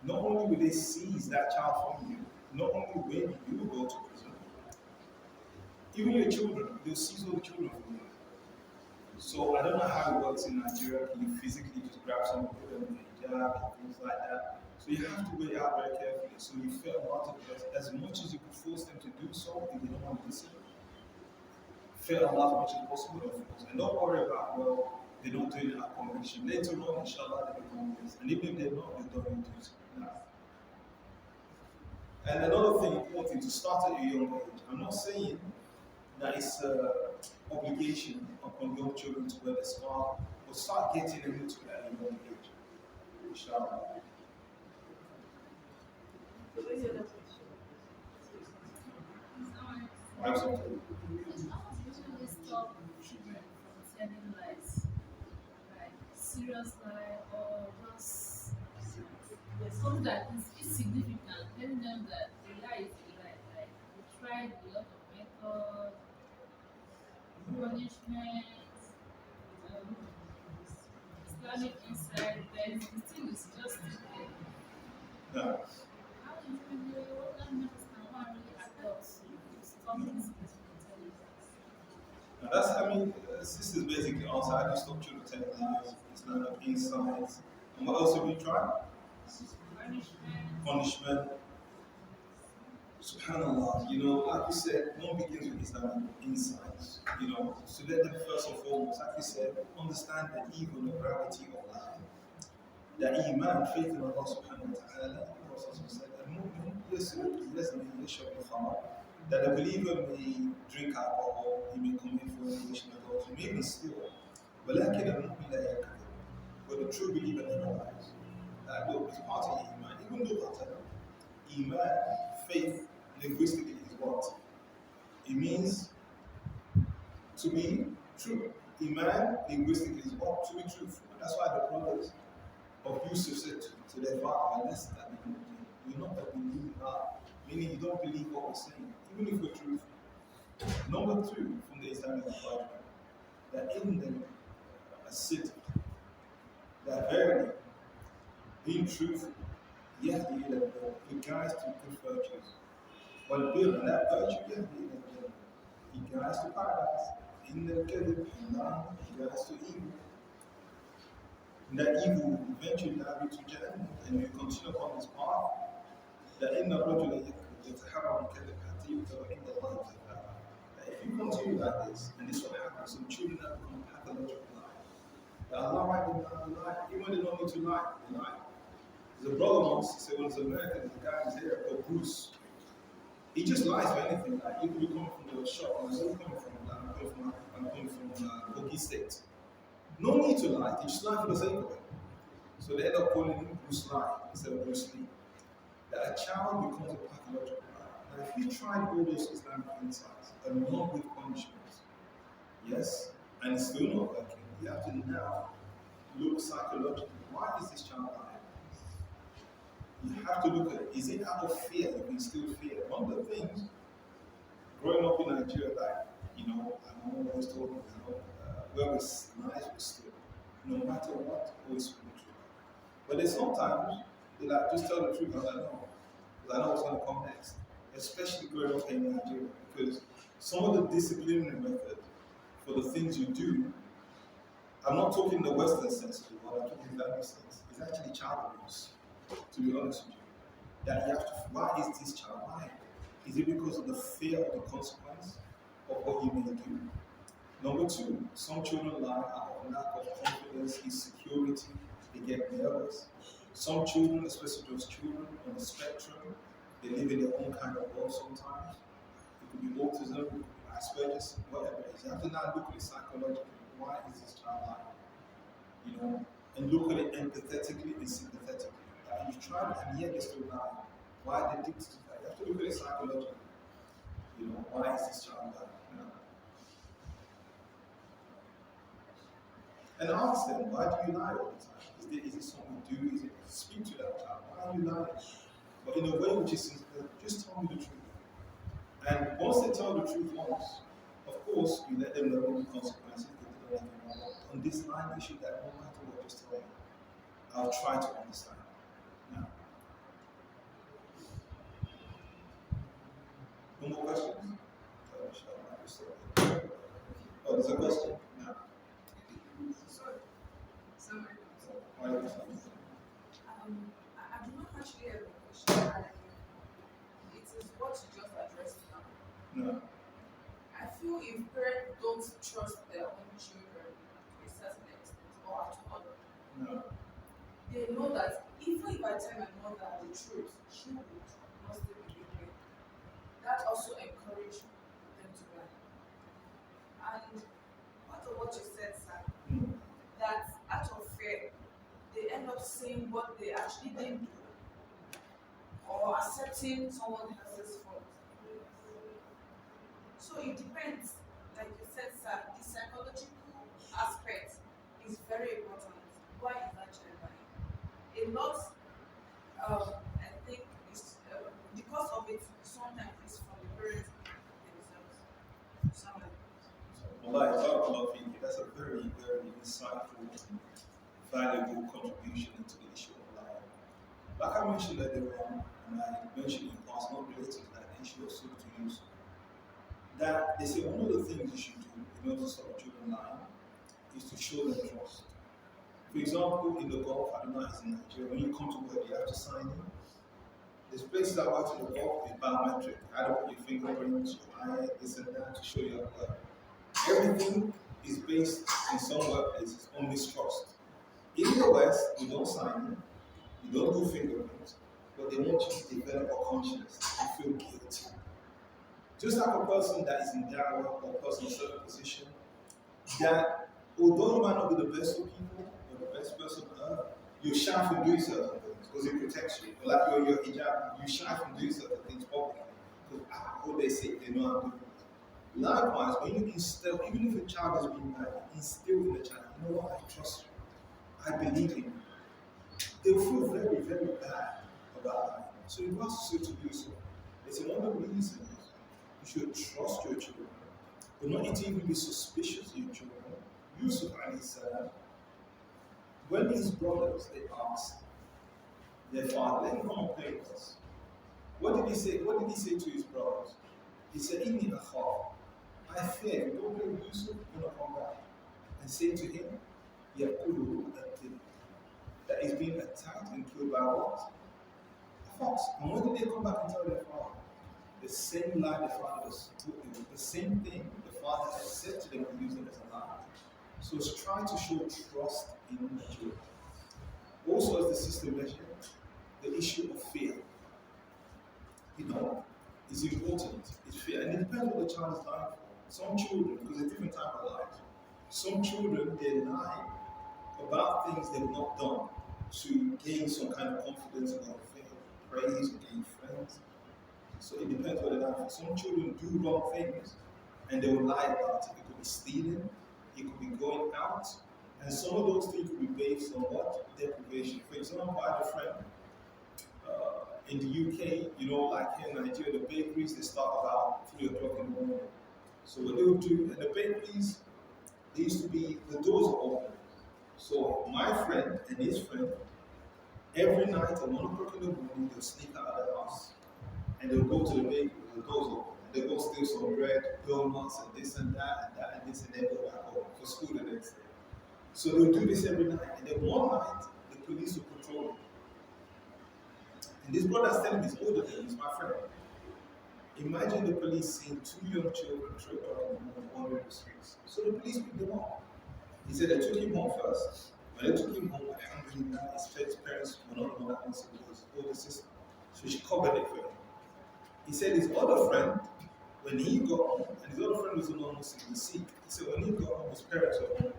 not only will they seize that child from you, not only will you will go to prison, even your children, they'll seize all the children from you. So I don't know how it works in Nigeria. Can you physically just grab someone, put them in a hijab and things like that? So you have to weigh out very carefully. So you feel about it as much as you could force them to do so if they don't want to listen. Fail Allah as much as possible, of course. And don't worry about, well, they're not doing it out of conviction. Later on, inshallah, they become this. And even if they're not, they don't need to do it now. And another thing, important to start at a young age. I'm not saying that it's an obligation upon young children to wear the scarf, but start getting them into it at a young age. Inshallah. I'm sorry. Stop children from telling lies, like serious lie or just something that is insignificant, telling them that the lie is a lie. Like we tried a lot of methods, punishment, Islamic insight, but the thing is just there. No. How do you really what that means and what really adults to stop this telling lies? Now that's, I mean, this is basically also how do you stop children telling lies, Islamic insights. And what else have we tried? Punishment. SubhanAllah, you know, like you said, one begins with Islamic insights, you know, so let them first and foremost, like you said, understand the evil and the gravity of life. That Iman, faith in Allah subhanahu wa ta'ala, the Prophet said, that the believer may drink alcohol, he may commit fornication, he may be steal, but the true believer never lies. That will be part of Iman. Even though Iman, faith, linguistically is what? It means to be true. Iman, linguistically is what? To be truthful. That's why the brothers of Yusuf said to their father, unless that you're not that believe God, meaning you don't believe what we're saying, even if we're truthful. Number two, from the Islamic Bible, that in them a city, that verily, being truthful, it guides to good virtues. But building that virtue, it guides to paradise. In the Kadhib, it guides to evil. And that evil will eventually lead you to Jannah, and you continue upon this path. That in the Rajula Yataharam Kadhib Hatib, in the life that if you continue like this, and this will happen, some children that become pathological life. That Allah might lie, even when they don't need to lie, they lie. There's a brother once, he said, when he's American, there's a guy in his area called Bruce. He just lies for anything. Like, you could be coming from the shop, and where are you coming from? Like, I'm coming from Kogi State. No need to lie, they just lie for the sake of it. So they end up calling him Bruce Lie instead of Bruce Lee. That a child becomes a pathological liar. Now, if you tried all those Islamic insights and not with punishments, yes, and it's still not working, you have to now look psychologically. Why is this child lying? You have to look at it. Is it out of fear? You can still fear. One of the things, growing up in Nigeria, like, I'm always told, where we lies we steal. No matter what, always speak the truth. But there's sometimes they like just tell the truth. I'm like, no, because I know what's going to come next. Especially growing up in Nigeria, because some of the disciplinary method for the things you do, I'm not talking the Western sense of the word, I'm talking the Islamic sense. It's actually child abuse, to be honest with you. That you have to, why is this child lying? Is it because of the fear of the consequence of what he may do? Number two, some children lie out of lack of confidence, insecurity, they get nervous. Some children, especially those children on the spectrum, they live in their own kind of world sometimes. It could be autism, it could be Asperger's, whatever it is. You have to now look at it psychologically. Why is this child lying? And look at it empathetically and sympathetically. You try it and yet they still lie. Why are they addicted to that? You have to look at it psychologically. Why is this child lying? And ask them, why do you lie all the time? Is it something you do? Is it speak to that child? Why are you lying? But in a way which is sincere, just tell me the truth. And once they tell the truth once, of course, you let them know the consequences. They did anything wrong. On this line issue, that no matter what, just tell me. I'll try to understand. Now, no more questions? Oh, there's a question? No. I do not actually have a question. It is what you just addressed now. No. I feel if parents don't trust their own children to a certain extent or at all, No. they know that even if I tell my mother the truth, she would not still believe me. That also encourages them to lie. And part of what you said, sir, that out of fear, they end up saying what they actually didn't do or accepting someone else's fault. So it depends, like you said, sir, the psychological aspect is very important. Why is that child lying? A lot, I think, is because of it, sometimes it's from the parents themselves. Well, that's a very, very insightful, valuable contribution into the issue of lying. Like I mentioned earlier on, and I mentioned in past, not related to that, the issue of substance use, that they say one of the things you should do in order to stop children lying is to show them trust. For example, in the Gulf, I don't know if it's in Nigeria, when you come to work, you have to sign in. There's places that work in the Gulf, it's biometric. I don't put your fingerprints, your eye, this and that to show you how to work. Everything is based in some workplaces on mistrust. In the West, you don't sign in, you don't do fingerprints, but they want you to develop a conscience and feel guilty. Just like a person that is in dawah or a person in a certain position, that although you might not be the best of people or the best person on earth, you shy from doing certain things because it protects you. Or like your hijab, you shy from doing certain things publicly because what they say, they know how to do it. Likewise, when you instill, even if a child has been bad, instill in the child, you know what, I trust you, I believe in you. They will feel very, very bad about that. So you must say to do so. It's one of the reasons you should trust your children, but not need to even be suspicious of your children. Yusuf alayhi salam, when his brothers, they asked their father, let him come and play with us. What did he say? What did he say to his brothers? He said, Inni akhaf. I fear, don't play with Yusuf, you're going to come back. And say to him, Yaqulu at-tib, that he's being attacked and killed by what? A fox. And when did they come back and tell their father? The same lie the father was putting, the same thing the father had said to them and used it as a lie. So try to show trust in the children. Also, as the sister mentioned, issue of fear. You know, is important. It's fear. And it depends what the child is lying for. Some children, because it's a different type of life, some children, they lie about things they've not done to gain some kind of confidence about faith, praise, or gain friends. So it depends what they lie for. Some children do wrong things and they will lie about it. It could be stealing, it could be going out, and some of those things could be based on what? Deprivation. For example, I had a friend in the UK, you know, like here in Nigeria, the bakeries, they start about 3 o'clock in the morning. So what they would do, and the bakeries, they used to be, the doors are open. So my friend and his friend, every night at 1 o'clock in the morning, they'll sneak out of the house and they'll go to the bakery, the doors open. They'll go steal some bread, donuts, and this and that, and this, and then go back home for school the next day. So they'll do this every night. And then one night, the police will patrol him. And this brother's telling me, he's older than me, he's my friend. Imagine the police seeing 2 young children tripped up and wandering the streets. So the police picked them up. He said they took him home first. When they took him home, alhamdulillah, his parents were not the one answer to his older sister. So she covered it for him. He said his other friend, when he got home, and his other friend was a non-Muslim, he was Sikh. He said when he got home, his parents were home.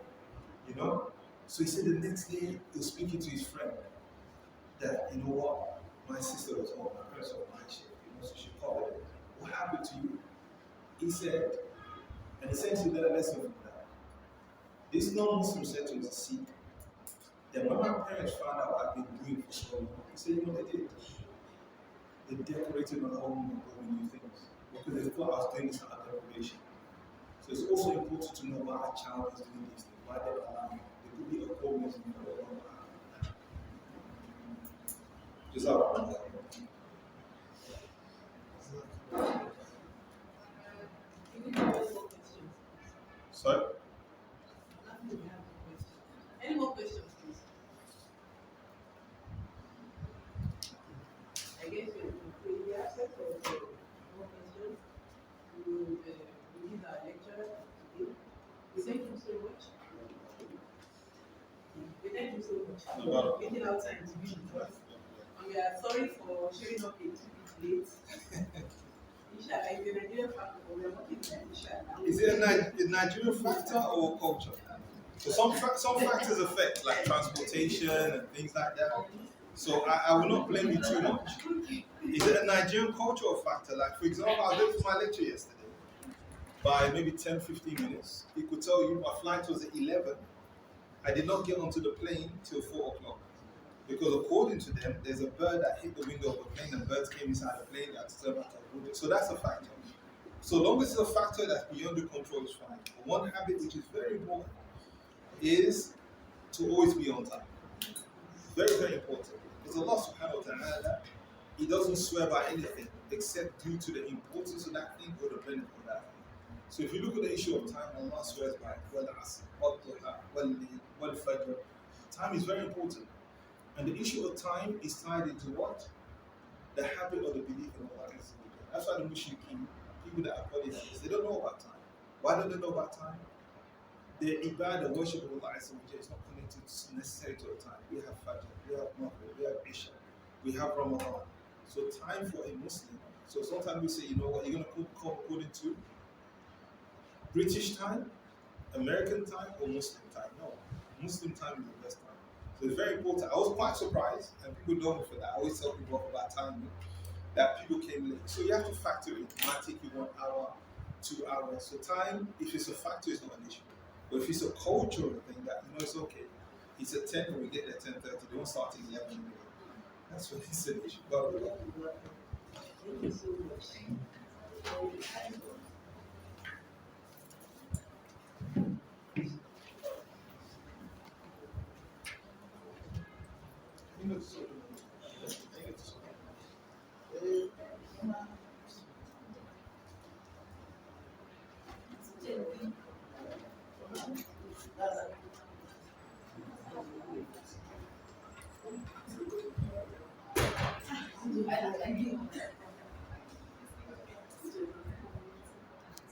You know? So he said the next day, he was speaking to his friend that, you know what, my sister was home, my parents were on my ship, you know, so she covered it. What happened to you? He said, and essentially that lesson from that. This non-Muslim said to his Sikh, that when my parents found out what I've been doing for so long, he said, you know what they did? They decorated my home and brought me new things because they thought I was doing this out of deprivation. So it's also important to know why a child is doing these things, why they're allowing it. There could be a core reason for it. Just out. Sorry? Any more questions, please? I guess we have access to more questions. We will begin our lecture today. We thank you so much. We thank you so much for making out time to be with us. And we are sorry for showing up a little bit late. Inshallah, it's a Nigerian factor, but we are working on Inshallah. Is it a Nigerian factor or culture? So some factors affect, like transportation and things like that. So I will not blame you too much. Is it a Nigerian culture or factor? Like, for example, I was late for my lecture yesterday by maybe 10, 15 minutes. He could tell you my flight was at 11. I did not get onto the plane till 4 o'clock. Because according to them, there's a bird that hit the window of the plane and birds came inside the plane that turned back to. So that's a factor. So long as it's a factor that's beyond your control, is fine. But one habit which is very important is to always be on time. Very, very important. Because Allah subhanahu wa ta'ala, He doesn't swear by anything except due to the importance of that thing or the benefit of that thing. So if you look at the issue of time, Allah swears by wal asr, wal duha, wal fajr. Time is very important. And the issue of time is tied into what? The habit or the belief in Allah. That's why the mushrikeen, people that are polytheists, they don't know about time. Why don't they know about time? The ibadah, worship of Allah is not connected necessarily to the time. We have Fajr, we have Maghrib, we have Isha, we have Ramadan. So time for a Muslim. So sometimes we say, you know what, you're going to come according to British time, American time, or Muslim time. No, Muslim time is the best time. So it's very important. I was quite surprised, and people know me for that. I always tell people about time that people came late. So you have to factor it. It might take you 1 hour, 2 hours. So time, if it's a factor, it's not an issue. But if it's a cultural thing that, you know, it's okay. It's at 10 when we get there 10:30. They won't start at 11 anyway. That's what it's an issue. God will help. Thank you so much.